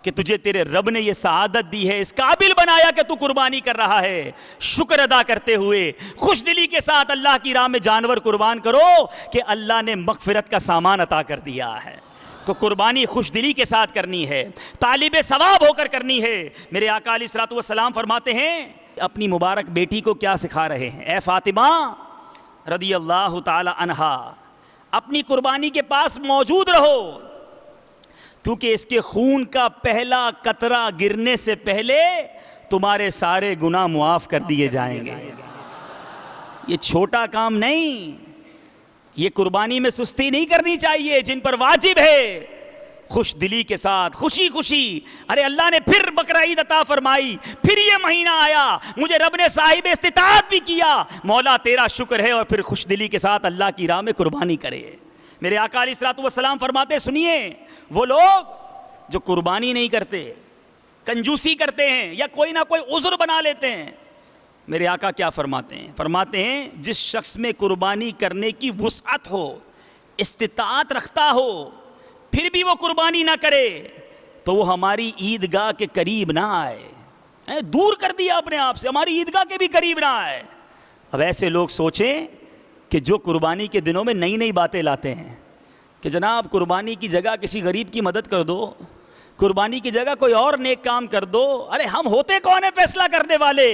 Speaker 2: کہ تجھے تیرے رب نے یہ سعادت دی ہے، اس قابل بنایا کہ تو قربانی کر رہا ہے، شکر ادا کرتے ہوئے خوش دلی کے ساتھ اللہ کی راہ میں جانور قربان کرو کہ اللہ نے مغفرت کا سامان عطا کر دیا ہے۔ تو قربانی خوش دلی کے ساتھ کرنی ہے، طالب ثواب ہو کر کرنی ہے۔ میرے آقا علیہ الصلوۃ والسلام فرماتے ہیں اپنی مبارک بیٹی کو کیا سکھا رہے ہیں؟ اے فاطمہ رضی اللہ تعالی عنہا، اپنی قربانی کے پاس موجود رہو، کیونکہ اس کے خون کا پہلا قطرہ گرنے سے پہلے تمہارے سارے گناہ معاف کر دیے جائیں گے۔ یہ چھوٹا کام نہیں، یہ قربانی میں سستی نہیں کرنی چاہیے، جن پر واجب ہے خوش دلی کے ساتھ خوشی خوشی۔ ارے اللہ نے پھر بقرہ عید عطا فرمائی، پھر یہ مہینہ آیا، مجھے رب نے صاحب استطاعت بھی کیا، مولا تیرا شکر ہے، اور پھر خوش دلی کے ساتھ اللہ کی راہ میں قربانی کرے۔ میرے آقا علیہ الصلوۃ والسلام فرماتے سنیے، وہ لوگ جو قربانی نہیں کرتے، کنجوسی کرتے ہیں یا کوئی نہ کوئی عذر بنا لیتے ہیں، میرے آقا کیا فرماتے ہیں؟ فرماتے ہیں جس شخص میں قربانی کرنے کی وسعت ہو، استطاعت رکھتا ہو، پھر بھی وہ قربانی نہ کرے تو وہ ہماری عیدگاہ کے قریب نہ آئے، دور کر دیا اپنے آپ سے، ہماری عیدگاہ کے بھی قریب نہ آئے۔ اب ایسے لوگ سوچیں کہ جو قربانی کے دنوں میں نئی نئی باتیں لاتے ہیں کہ جناب قربانی کی جگہ کسی غریب کی مدد کر دو، قربانی کی جگہ کوئی اور نیک کام کر دو، ارے ہم ہوتے کون ہیں فیصلہ کرنے والے؟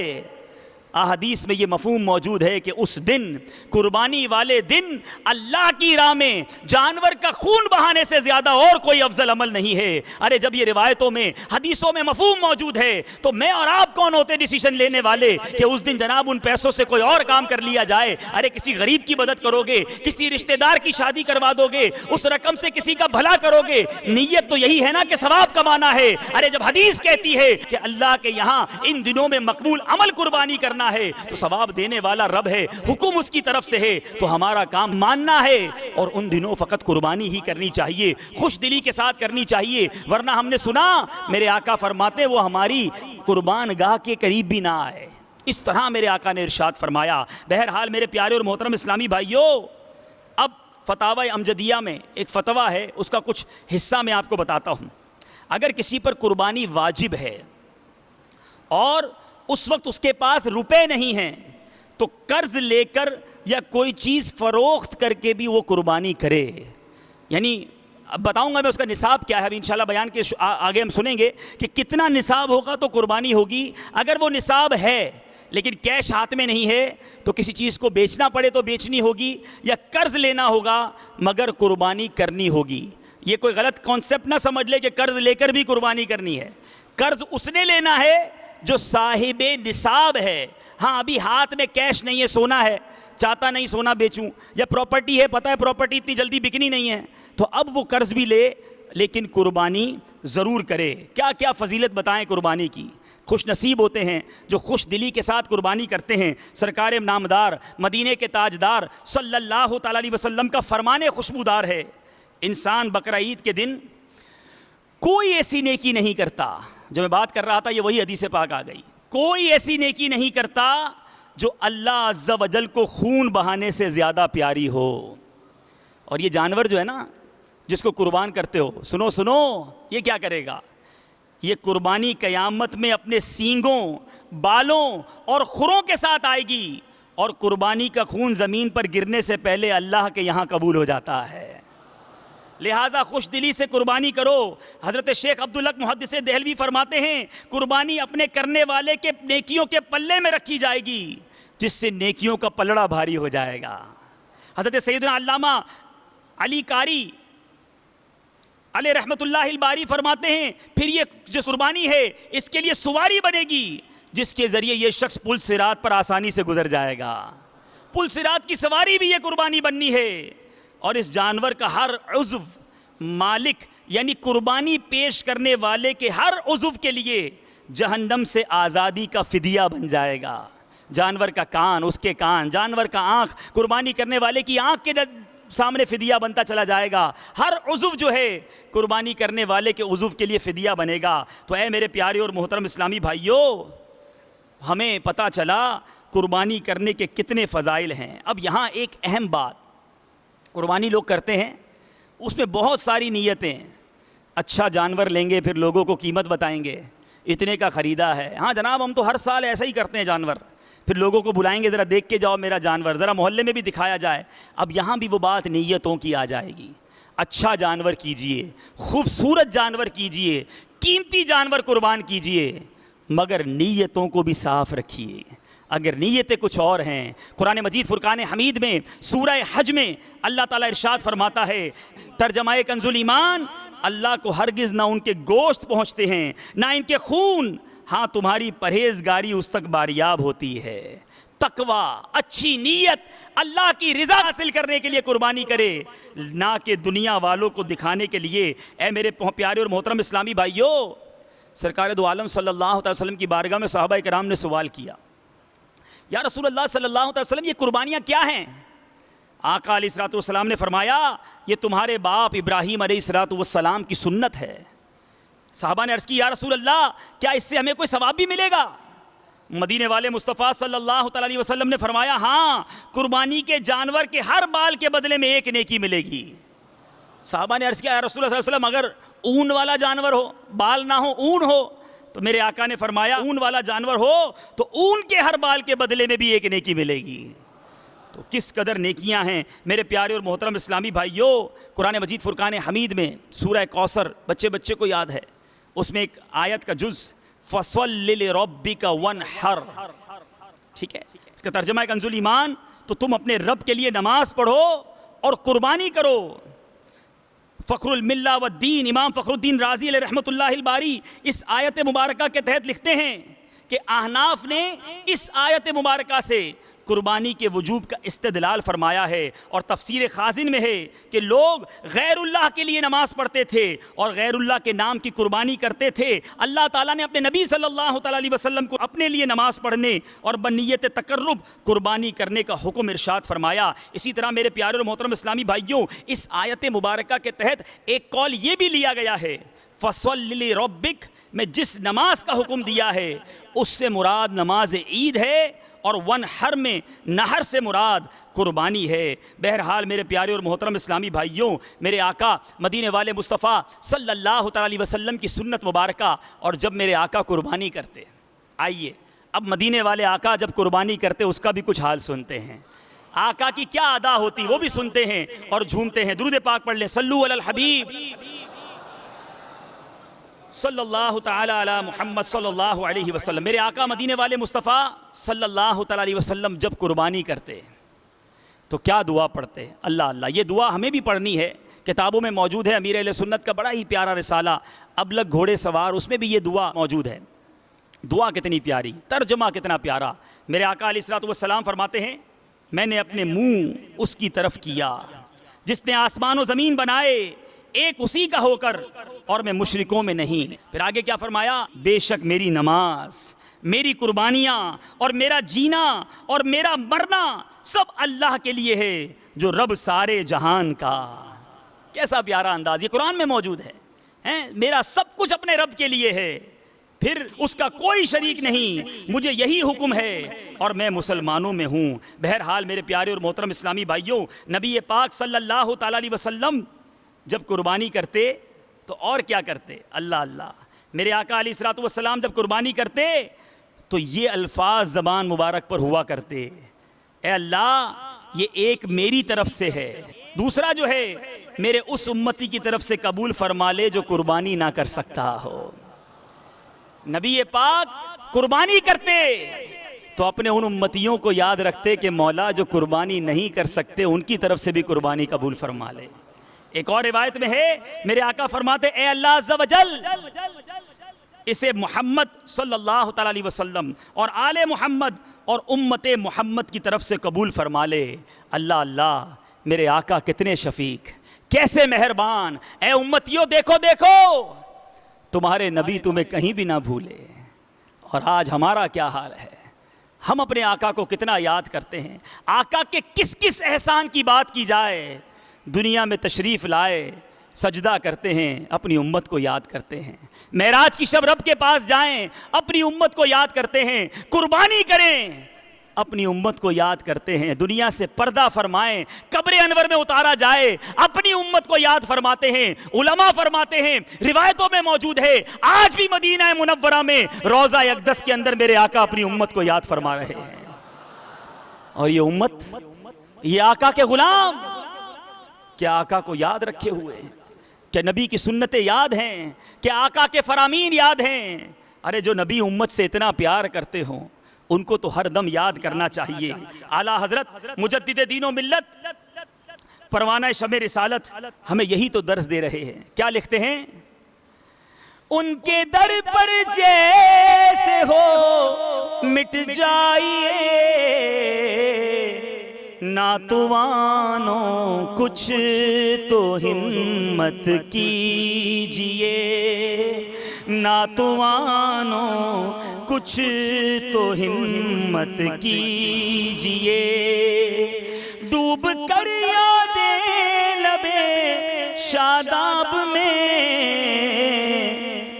Speaker 2: احادیث میں یہ مفہوم موجود ہے کہ اس دن، قربانی والے دن، اللہ کی راہ میں جانور کا خون بہانے سے زیادہ اور کوئی افضل عمل نہیں ہے۔ ارے جب یہ روایتوں میں، حدیثوں میں مفہوم موجود ہے تو میں اور آپ کون ہوتے ڈیسیشن لینے والے کہ اس دن جناب ان پیسوں سے کوئی اور کام کر لیا جائے؟ ارے کسی غریب کی مدد کرو گے، کسی رشتہ دار کی شادی کروا دو گے، اس رقم سے کسی کا بھلا کرو گے، نیت تو یہی ہے نا کہ ثواب کمانا ہے۔ ارے جب حدیث کہتی ہے کہ اللہ کے یہاں ان دنوں میں مقبول عمل قربانی کرنا ہے تو ثواب دینے والا رب ہے، حکم اس کی طرف سے ہے، تو ہمارا کام ماننا ہے اور ان دنوں فقط قربانی ہی کرنی چاہیے، خوش دلی کے ساتھ کرنی چاہیے، ورنہ ہم نے سنا میرے آقا فرماتے وہ ہماری قربان گاہ کے قریب بھی نہ آئے۔ اس طرح میرے آقا نے ارشاد فرمایا۔ بہرحال میرے پیارے اور محترم اسلامی بھائیوں، اب فتاوی امجدیہ میں ایک فتویٰ ہے، اس کا کچھ حصہ میں آپ کو بتاتا ہوں۔ اگر کسی پر قربانی واجب ہے اور اس وقت اس کے پاس روپے نہیں ہیں تو قرض لے کر یا کوئی چیز فروخت کر کے بھی وہ قربانی کرے۔ یعنی اب بتاؤں گا میں اس کا نصاب کیا ہے، ابھی انشاءاللہ بیان کے آگے ہم سنیں گے کہ کتنا نصاب ہوگا تو قربانی ہوگی۔ اگر وہ نصاب ہے لیکن کیش ہاتھ میں نہیں ہے تو کسی چیز کو بیچنا پڑے تو بیچنی ہوگی یا قرض لینا ہوگا مگر قربانی کرنی ہوگی۔ یہ کوئی غلط کانسیپٹ نہ سمجھ لے کہ قرض لے کر بھی قربانی کرنی ہے۔ قرض اس نے لینا ہے جو صاحب نصاب ہے۔ ہاں ابھی ہاتھ میں کیش نہیں ہے، سونا ہے، چاہتا نہیں سونا بیچوں، یا پراپرٹی ہے، پتہ ہے پراپرٹی اتنی جلدی بکنی نہیں ہے، تو اب وہ قرض بھی لے لیکن قربانی ضرور کرے۔ کیا کیا فضیلت بتائیں قربانی کی۔ خوش نصیب ہوتے ہیں جو خوش دلی کے ساتھ قربانی کرتے ہیں۔ سرکار نامدار مدینے کے تاجدار صلی اللہ تعالیٰ علیہ وسلم کا فرمان خوشبودار ہے، انسان بقرہ عید کے دن کوئی ایسی نیکی نہیں کرتا، جو میں بات کر رہا تھا یہ وہی حدیث پاک آ گئی، کوئی ایسی نیکی نہیں کرتا جو اللہ عز و جل کو خون بہانے سے زیادہ پیاری ہو۔ اور یہ جانور جو ہے نا جس کو قربان کرتے ہو، سنو سنو، یہ کیا کرے گا؟ یہ قربانی قیامت میں اپنے سینگوں، بالوں اور کھروں کے ساتھ آئے گی، اور قربانی کا خون زمین پر گرنے سے پہلے اللہ کے یہاں قبول ہو جاتا ہے۔ لہٰذا خوش دلی سے قربانی کرو۔ حضرت شیخ عبدالحق محدث دہلوی فرماتے ہیں قربانی اپنے کرنے والے کے نیکیوں کے پلے میں رکھی جائے گی جس سے نیکیوں کا پلڑا بھاری ہو جائے گا۔ حضرت سیدنا علامہ علی قاری علیہ رحمت اللہ الباری فرماتے ہیں پھر یہ جو قربانی ہے اس کے لیے سواری بنے گی جس کے ذریعے یہ شخص پل صراط پر آسانی سے گزر جائے گا۔ پل صراط کی سواری بھی یہ قربانی بننی ہے، اور اس جانور کا ہر عضو مالک یعنی قربانی پیش کرنے والے کے ہر عضو کے لیے جہنم سے آزادی کا فدیہ بن جائے گا۔ جانور کا کان، اس کے کان، جانور کا آنکھ، قربانی کرنے والے کی آنکھ کے سامنے فدیہ بنتا چلا جائے گا۔ ہر عضو جو ہے قربانی کرنے والے کے عضو کے لیے فدیہ بنے گا۔ تو اے میرے پیارے اور محترم اسلامی بھائیوں، ہمیں پتہ چلا قربانی کرنے کے کتنے فضائل ہیں۔ اب یہاں ایک اہم بات، قربانی لوگ کرتے ہیں اس میں بہت ساری نیتیں، اچھا جانور لیں گے پھر لوگوں کو قیمت بتائیں گے اتنے کا خریدا ہے، ہاں جناب ہم تو ہر سال ایسا ہی کرتے ہیں جانور، پھر لوگوں کو بلائیں گے ذرا دیکھ کے جاؤ میرا جانور، ذرا محلے میں بھی دکھایا جائے۔ اب یہاں بھی وہ بات نیتوں کی آ جائے گی۔ اچھا جانور کیجئے، خوبصورت جانور کیجئے، قیمتی جانور قربان کیجئے، مگر نیتوں کو بھی صاف رکھیے۔ اگر نیتیں کچھ اور ہیں، قرآن مجید فرقان حمید میں سورہ حج میں اللہ تعالیٰ ارشاد فرماتا ہے، ترجمہ کنز الایمان، اللہ کو ہرگز نہ ان کے گوشت پہنچتے ہیں نہ ان کے خون، ہاں تمہاری پرہیزگاری اس تک باریاب ہوتی ہے۔ تقوی، اچھی نیت، اللہ کی رضا حاصل کرنے کے لیے قربانی کرے، نہ کہ دنیا والوں کو دکھانے کے لیے۔ اے میرے پیارے اور محترم اسلامی بھائیوں، سرکار دو عالم صلی اللہ علیہ وسلم کی بارگاہ میں صحابہ کرام نے سوال کیا، یا رسول اللہ صلی اللہ علیہ وسلم یہ قربانیاں کیا ہیں؟ آقا علیہ الصلوۃ والسلام نے فرمایا یہ تمہارے باپ ابراہیم علیہ الصلوۃ والسلام کی سنت ہے۔ صحابہ نے عرض کی یا رسول اللہ کیا اس سے ہمیں کوئی ثواب بھی ملے گا؟ مدینے والے مصطفیٰ صلی اللہ تعالیٰ علیہ وسلم نے فرمایا ہاں، قربانی کے جانور کے ہر بال کے بدلے میں ایک نیکی ملے گی۔ صحابہ نے عرض کیا یا رسول اللہ صلی اللہ علیہ وسلم اگر اون والا جانور ہو، بال نہ ہو، اون ہو؟ تو میرے آقا نے فرمایا اون والا جانور ہو تو اون کے ہر بال کے بدلے میں بھی ایک نیکی ملے گی۔ تو کس قدر نیکیاں ہیں میرے پیارے اور محترم اسلامی بھائیوں۔ قرآن مجید فرقان حمید میں سورہ کوثر بچے کو یاد ہے، اس میں ایک آیت کا جز فَصَلِّ لِرَبِّكَ وَانْحَرْ، ٹھیک ہے، اس کا ترجمہ ہے کنز ایمان، تو تم اپنے رب کے لیے نماز پڑھو اور قربانی کرو۔ فخر الملہ والدین امام فخر الدین رازی علیہ رحمۃ اللہ الباری اس آیت مبارکہ کے تحت لکھتے ہیں کہ احناف نے اس آیت مبارکہ سے قربانی کے وجوب کا استدلال فرمایا ہے، اور تفسیر خازن میں ہے کہ لوگ غیر اللہ کے لیے نماز پڑھتے تھے اور غیر اللہ کے نام کی قربانی کرتے تھے۔ اللہ تعالیٰ نے اپنے نبی صلی اللہ تعالیٰ علیہ وسلم کو اپنے لیے نماز پڑھنے اور بنیت تقرب قربانی کرنے کا حکم ارشاد فرمایا۔ اسی طرح میرے پیارے اور محترم اسلامی بھائیوں، اس آیت مبارکہ کے تحت ایک قول یہ بھی لیا گیا ہے فَصَلِّ لِرَبِّكَ میں جس نماز کا حکم دیا ہے اس سے مراد نماز عید ہے، اور ونحر میں نہر سے مراد قربانی ہے۔ بہرحال میرے پیارے اور محترم اسلامی بھائیوں، میرے آقا مدینے والے مصطفیٰ صلی اللہ تعالیٰ علیہ وسلم کی سنت مبارکہ، اور جب میرے آقا قربانی کرتے، آئیے اب مدینے والے آقا جب قربانی کرتے اس کا بھی کچھ حال سنتے ہیں، آقا کی کیا ادا ہوتی وہ بھی سنتے ہیں اور جھومتے ہیں۔ درود پاک پڑھ لیں، صلو علی الحبیب صلی اللہ تعالیٰ علی محمد صلی اللہ علیہ وسلم۔ میرے آقا مدینے والے مصطفیٰ صلی اللہ تعالیٰ علیہ وسلم جب قربانی کرتے تو کیا دعا پڑھتے؟ اللہ اللہ، یہ دعا ہمیں بھی پڑھنی ہے، کتابوں میں موجود ہے۔ امیر اہل سنت کا بڑا ہی پیارا رسالہ ابلغ گھوڑے سوار، اس میں بھی یہ دعا موجود ہے۔ دعا کتنی پیاری، ترجمہ کتنا پیارا۔ میرے آقا علیہ الصلوۃ والسلام فرماتے ہیں میں نے اپنے منہ اس کی طرف کیا جس نے آسمان و زمین بنائے، ایک اسی کا ہو کر، اور میں مشرکوں میں نہیں۔ پھر آگے کیا فرمایا؟ بے شک میری نماز، میری قربانیاں اور میرا جینا اور میرا مرنا سب اللہ کے لیے ہے جو رب سارے جہان کا۔ کیسا پیارا انداز، یہ قرآن میں موجود ہے۔ میرا سب کچھ اپنے رب کے لیے ہے، پھر اس کا کوئی شریک نہیں، مجھے یہی حکم ہے اور میں مسلمانوں میں ہوں۔ بہرحال میرے پیارے اور محترم اسلامی بھائیوں، نبی پاک صلی اللہ تعالیٰ علیہ وسلم جب قربانی کرتے تو اور کیا کرتے؟ اللہ اللہ۔ میرے آقا علیہ الصلوۃ والسلام جب قربانی کرتے تو یہ الفاظ زبان مبارک پر ہوا کرتے، اے اللہ یہ ایک میری طرف سے ہے، دوسرا جو ہے میرے اس امتی کی طرف سے قبول فرما لے جو قربانی نہ کر سکتا ہو۔ نبی پاک قربانی کرتے تو اپنے ان امتیوں کو یاد رکھتے کہ مولا جو قربانی نہیں کر سکتے ان کی طرف سے بھی قربانی قبول فرما لے۔ ایک اور روایت میں ہے میرے آقا فرماتے اے اللہ عز و جل اسے محمد صلی اللہ تعالیٰ علیہ وسلم اور آل محمد اور امت محمد کی طرف سے قبول فرما لے۔ اللہ اللہ، میرے آقا کتنے شفیق، کیسے مہربان۔ اے امتیوں دیکھو دیکھو، تمہارے نبی تمہیں کہیں بھی نہ بھولے۔ اور آج ہمارا کیا حال ہے، ہم اپنے آقا کو کتنا یاد کرتے ہیں۔ آقا کے کس کس احسان کی بات کی جائے، دنیا میں تشریف لائے، سجدہ کرتے ہیں، اپنی امت کو یاد کرتے ہیں۔ معراج کی شب رب کے پاس جائیں، اپنی امت کو یاد کرتے ہیں۔ قربانی کریں، اپنی امت کو یاد کرتے ہیں۔ دنیا سے پردہ فرمائیں، قبر انور میں اتارا جائے، اپنی امت کو یاد فرماتے ہیں۔ علماء فرماتے ہیں، روایتوں میں موجود ہے، آج بھی مدینہ منورہ میں روضہ اقدس کے اندر میرے آقا اپنی امت کو یاد فرما رہے ہیں۔ اور یہ امت، یہ آقا کے غلام کیا آقا کو یاد رکھے ہوئے، کیا نبی کی سنتیں یاد ہیں، کیا آقا کے فرامین یاد ہیں؟ ارے جو نبی امت سے اتنا پیار کرتے ہوں ان کو تو ہر دم یاد کرنا چاہیے۔ اعلیٰ حضرت مجدد دین و ملت پروانہ شمع رسالت ہمیں یہی تو درس دے رہے ہیں۔ کیا لکھتے ہیں؟ ان کے در پر جیسے ہو مٹ جائیے ناتوانوں، کچھ تو ہمت کیجئے ناتوانوں، کچھ تو ہمت کیجئے۔ ڈوب کر یادیں لبے شاداب میں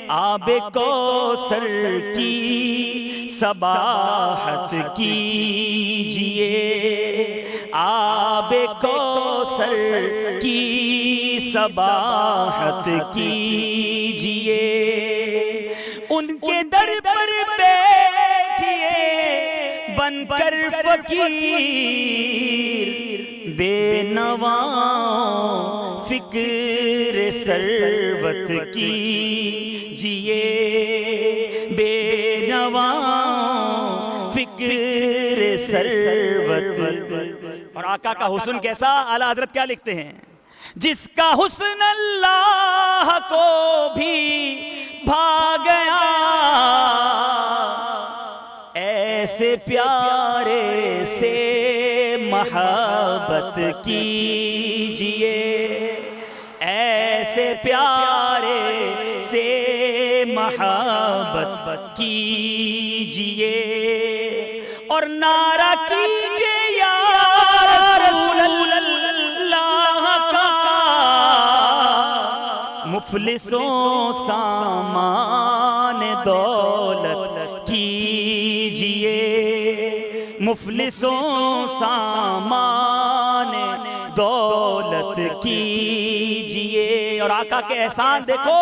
Speaker 2: آب کوثر کی صباحت کیجئے، آب کوثر کی صباحت کیجئے، ان کے در پر بیٹھئے بن کر فقیر، بے نواں فکر ثروت کیجئے، بے نواں فکر ثروت۔ اور آقا کا حسن کیسا؟ اعلیٰ حضرت کیا لکھتے ہیں؟ جس کا حسن اللہ کو بھی بھا گیا، ایسے پیارے سے محبت کیجئے، ایسے پیارے سے محبت کیجئے، اور نعرہ کیجئے یا رسول اللہ کا، مفلسوں سامان دولت کیجئے، مفلسوں سامان دولت کیجئے۔ اور آقا کے احسان دیکھو،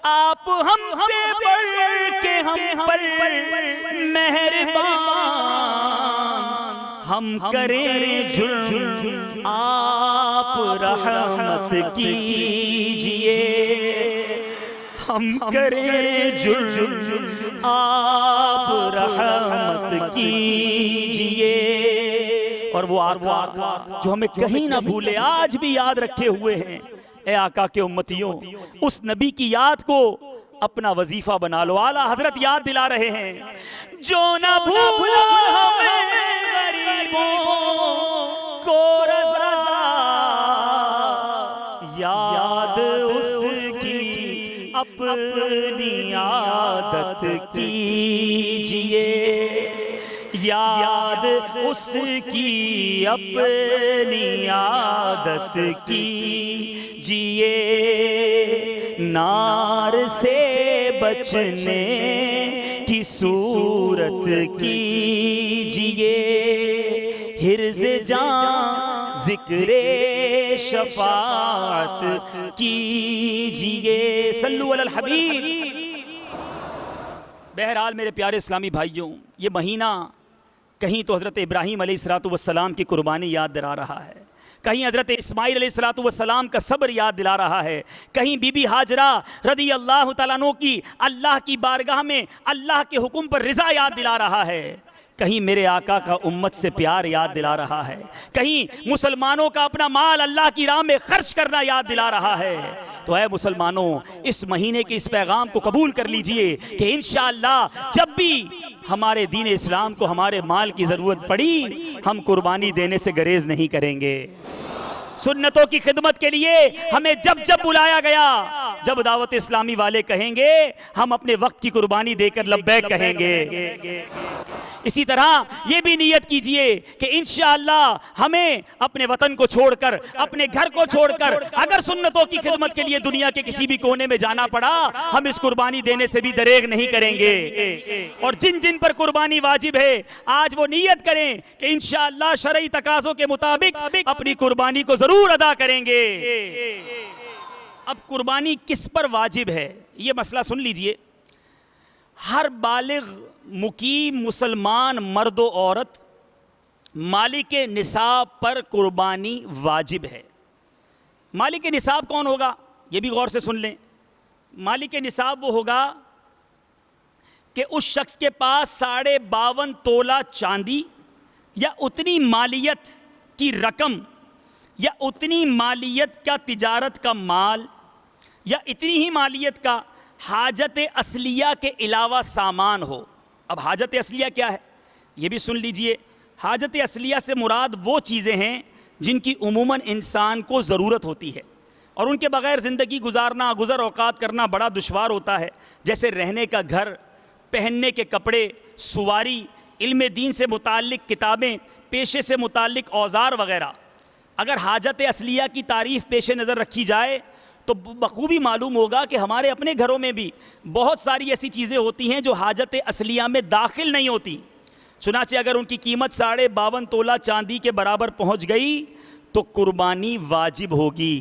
Speaker 2: آپ ہم سے بڑھ کے ہم پر مہربان، ہم کریں جرم آپ رحمت کیجئے، ہم کریں جرم آپ رحمت کیجئے۔ اور وہ آقا جو ہمیں کہیں نہ بھولے، آج بھی یاد رکھے ہوئے ہیں۔ اے آقا کے امتیوں، اس نبی کی یاد کو اپنا وظیفہ بنا لو۔ اعلیٰ حضرت یاد دلا رہے ہیں، جو نہ بھولا ہمیں غریبوں کو رضا، یاد اس کی اپنی عادت کیجئے، یاد اس کی اپنی عادت کیجئے، نار سے بچنے کی صورت کیجئے، حرز جان ذکر شفاعت کیجئے۔ صلو علی الحبیب۔ بہرحال میرے پیارے اسلامی بھائیوں، یہ مہینہ کہیں تو حضرت ابراہیم علیہ السلام کی قربانی یاد دلا رہا ہے، کہیں حضرت اسماعیل علیہ السلام کا صبر یاد دلا رہا ہے، کہیں بی بی ہاجرہ رضی اللہ تعالیٰ عنہ کی اللہ کی بارگاہ میں اللہ کے حکم پر رضا یاد دلا رہا ہے، کہیں میرے آقا کا امت سے پیار یاد دلا رہا ہے، کہیں مسلمانوں کا اپنا مال اللہ کی راہ میں خرچ کرنا یاد دلا رہا ہے۔ تو اے مسلمانوں، اس مہینے کے اس پیغام کو قبول کر لیجئے کہ انشاءاللہ جب بھی ہمارے دین اسلام کو ہمارے مال کی ضرورت پڑی، ہم قربانی دینے سے گریز نہیں کریں گے۔ سنتوں کی خدمت کے لیے ہمیں جب جب بلایا گیا، جب دعوت اسلامی والے کہیں گے، ہم اپنے وقت کی قربانی دے کر لبیک کہیں گے۔ اسی طرح یہ بھی نیت کیجئے کہ انشاءاللہ ہمیں اپنے وطن کو چھوڑ کر، اپنے گھر کو چھوڑ کر، اگر سنتوں کی خدمت کے لیے دنیا کے کسی بھی کونے میں جانا پڑا، ہم اس قربانی دینے سے بھی دریغ نہیں کریں گے۔ اور جن جن پر قربانی واجب ہے، آج وہ نیت کریں کہ انشاءاللہ شرعی تقاضوں کے مطابق اپنی قربانی کو ضرور ادا کریں گے۔ اب قربانی کس پر واجب ہے، یہ مسئلہ سن لیجئے۔ ہر بالغ مقیم مسلمان مرد و عورت مالک نصاب پر قربانی واجب ہے۔ مالک نصاب کون ہوگا، یہ بھی غور سے سن لیں۔ مالک نصاب وہ ہوگا کہ اس شخص کے پاس 52.5 تولہ چاندی یا اتنی مالیت کی رقم یا اتنی مالیت کا تجارت کا مال یا اتنی ہی مالیت کا حاجت اصلیہ کے علاوہ سامان ہو۔ اب حاجت اصلیہ کیا ہے، یہ بھی سن لیجئے۔ حاجت اصلیہ سے مراد وہ چیزیں ہیں جن کی عموماً انسان کو ضرورت ہوتی ہے اور ان کے بغیر زندگی گزارنا، گزر اوقات کرنا بڑا دشوار ہوتا ہے، جیسے رہنے کا گھر، پہننے کے کپڑے، سواری، علم دین سے متعلق کتابیں، پیشے سے متعلق اوزار وغیرہ اگر حاجت اصلیہ کی تعریف پیش نظر رکھی جائے تو بخوبی معلوم ہوگا کہ ہمارے اپنے گھروں میں بھی بہت ساری ایسی چیزیں ہوتی ہیں جو حاجت اصلیہ میں داخل نہیں ہوتی. چنانچہ اگر ان کی قیمت 52.5 تولہ چاندی کے برابر پہنچ گئی تو قربانی واجب ہوگی.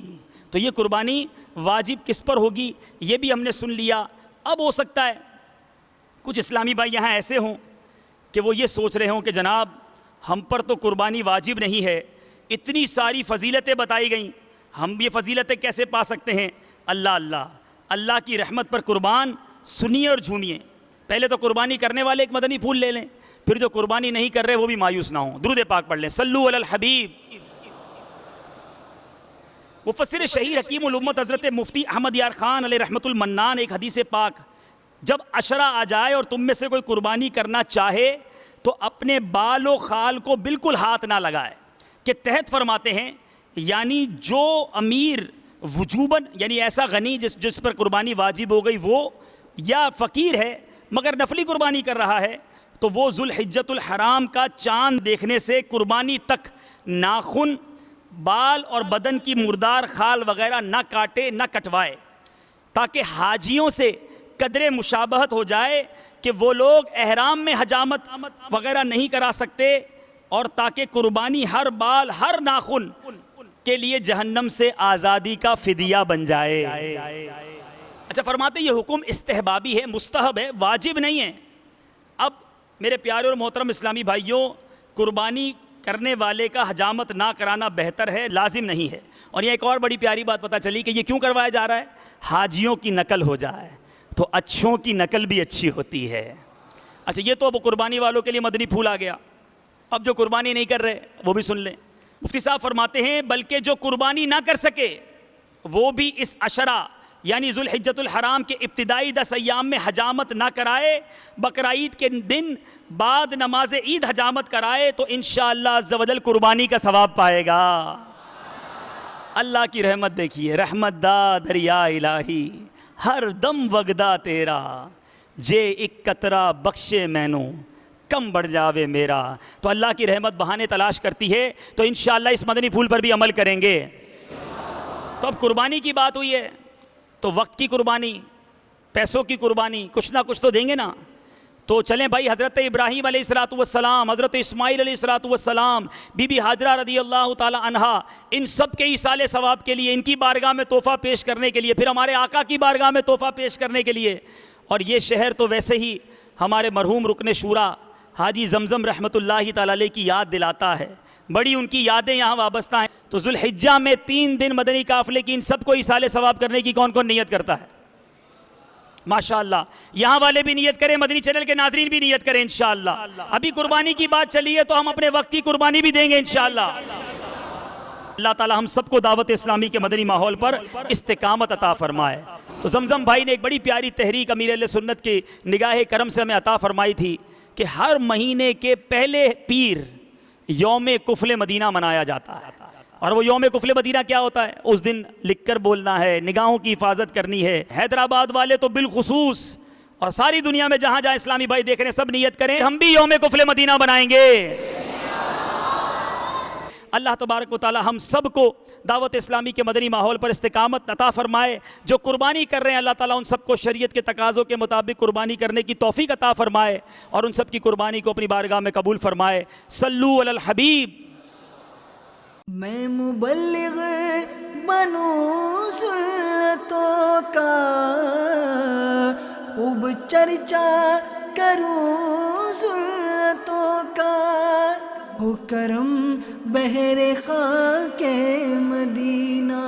Speaker 2: تو یہ قربانی واجب کس پر ہوگی یہ بھی ہم نے سن لیا. اب ہو سکتا ہے کچھ اسلامی بھائی یہاں ایسے ہوں کہ وہ یہ سوچ رہے ہوں کہ جناب ہم پر تو قربانی واجب نہیں ہے, اتنی ساری فضیلتیں بتائی گئیں, ہم یہ فضیلتیں کیسے پا سکتے ہیں؟ اللہ کی رحمت پر قربان سنیے اور جھومیے. پہلے تو قربانی کرنے والے ایک مدنی پھول لے لیں, پھر جو قربانی نہیں کر رہے وہ بھی مایوس نہ ہوں. درود پاک پڑھ لیں, صلو علی الحبیب. مفسر شہیر حکیم الامت حضرت مفتی احمد یار خان علیہ رحمت المنان ایک حدیث پاک, جب عشرہ آ جائے اور تم میں سے کوئی قربانی کرنا چاہے تو اپنے بال و خال کو بالکل ہاتھ نہ لگائے, کہ تحت فرماتے ہیں یعنی جو امیر وجوباً یعنی ایسا غنی جس پر قربانی واجب ہو گئی وہ, یا فقیر ہے مگر نفلی قربانی کر رہا ہے, تو وہ ذوالحجۃ الحرام کا چاند دیکھنے سے قربانی تک ناخن, بال اور بدن کی مردار خال وغیرہ نہ کاٹے نہ کٹوائے, تاکہ حاجیوں سے قدر مشابہت ہو جائے کہ وہ لوگ احرام میں حجامت وغیرہ نہیں کرا سکتے, اور تاکہ قربانی ہر بال ہر ناخن کے لیے جہنم سے آزادی کا فدیہ بن جائے. اچھا فرماتے یہ حکم استحبابی ہے, مستحب ہے, واجب نہیں ہے. اب میرے پیارے اور محترم اسلامی بھائیوں, قربانی کرنے والے کا حجامت نہ کرانا بہتر ہے, لازم نہیں ہے. اور یہ ایک اور بڑی پیاری بات پتہ چلی کہ یہ کیوں کروایا جا رہا ہے, حاجیوں کی نقل ہو جائے تو اچھوں کی نقل بھی اچھی ہوتی ہے. اچھا یہ تو اب قربانی والوں کے لیے مدنی پھول آ گیا. اب جو قربانی نہیں کر رہے وہ بھی سن لیں. مفتی صاحب فرماتے ہیں بلکہ جو قربانی نہ کر سکے وہ بھی اس عشرہ یعنی ذوالحجۃ الحرام کے ابتدائی 10 ایام میں حجامت نہ کرائے, بقرعید کے دن بعد نماز عید حجامت کرائے تو انشاءاللہ عز و جل قربانی کا ثواب پائے گا. اللہ کی رحمت دیکھیے, رحمت دا دریا الہی ہر دم وگدا تیرا, جے ایک قطرہ بخشے مینوں کم بڑھ جاوے میرا. تو اللہ کی رحمت بہانے تلاش کرتی ہے, تو انشاءاللہ اس مدنی پھول پر بھی عمل کریں گے. تو اب قربانی کی بات ہوئی ہے تو وقت کی قربانی, پیسوں کی قربانی, کچھ نہ کچھ تو دیں گے نا. تو چلیں بھائی, حضرت ابراہیم علیہ السلام, حضرت اسماعیل علیہ السلام, بی بی حاجرہ رضی اللہ تعالی عنہا, ان سب کے ایصال ثواب کے لیے, ان کی بارگاہ میں تحفہ پیش کرنے کے لیے, پھر ہمارے آقا کی بارگاہ میں تحفہ پیش کرنے کے لیے. اور یہ شہر تو ویسے ہی ہمارے مرحوم رکن شورا حاجی زمزم رحمۃ اللہ تعالی علیہ کی یاد دلاتا ہے, بڑی ان کی یادیں یہاں وابستہ ہیں. تو ذوالحجہ میں 3 دن مدنی قافلے کی ان سب کو ایصال ثواب کرنے کی کون کون نیت کرتا ہے؟ ماشاءاللہ یہاں والے بھی نیت کریں, مدنی چینل کے ناظرین بھی نیت کریں انشاءاللہ. ابھی قربانی کی بات چلی ہے تو ہم اپنے وقت کی قربانی بھی دیں گے انشاءاللہ. اللہ تعالی ہم سب کو دعوت اسلامی کے مدنی ماحول پر استقامت عطا فرمائے. تو زمزم بھائی نے ایک بڑی پیاری تحریک امیر اہل سنت کی نگاہ کرم سے ہمیں عطا فرمائی تھی کہ ہر مہینے کے پہلے پیر یوم کفل مدینہ منایا جاتا ہے. اور وہ یوم کفل مدینہ کیا ہوتا ہے؟ اس دن لکھ کر بولنا ہے, نگاہوں کی حفاظت کرنی ہے. حیدرآباد والے تو بالخصوص, اور ساری دنیا میں جہاں جہاں اسلامی بھائی دیکھ رہے ہیں سب نیت کریں, ہم بھی یوم کفل مدینہ بنائیں گے. اللہ تبارک و تعالی ہم سب کو دعوت اسلامی کے مدنی ماحول پر استقامت عطا فرمائے. جو قربانی کر رہے ہیں اللہ تعالیٰ ان سب کو شریعت کے تقاضوں کے مطابق قربانی کرنے کی توفیق عطا فرمائے, اور ان سب کی قربانی کو اپنی بارگاہ میں قبول فرمائے. صلو علی الحبیب.
Speaker 1: میں مبلغ بنوں سنتوں کا, خوب چرچا کروں سنتوں کا, ہو کرم بہر خاک مدینہ.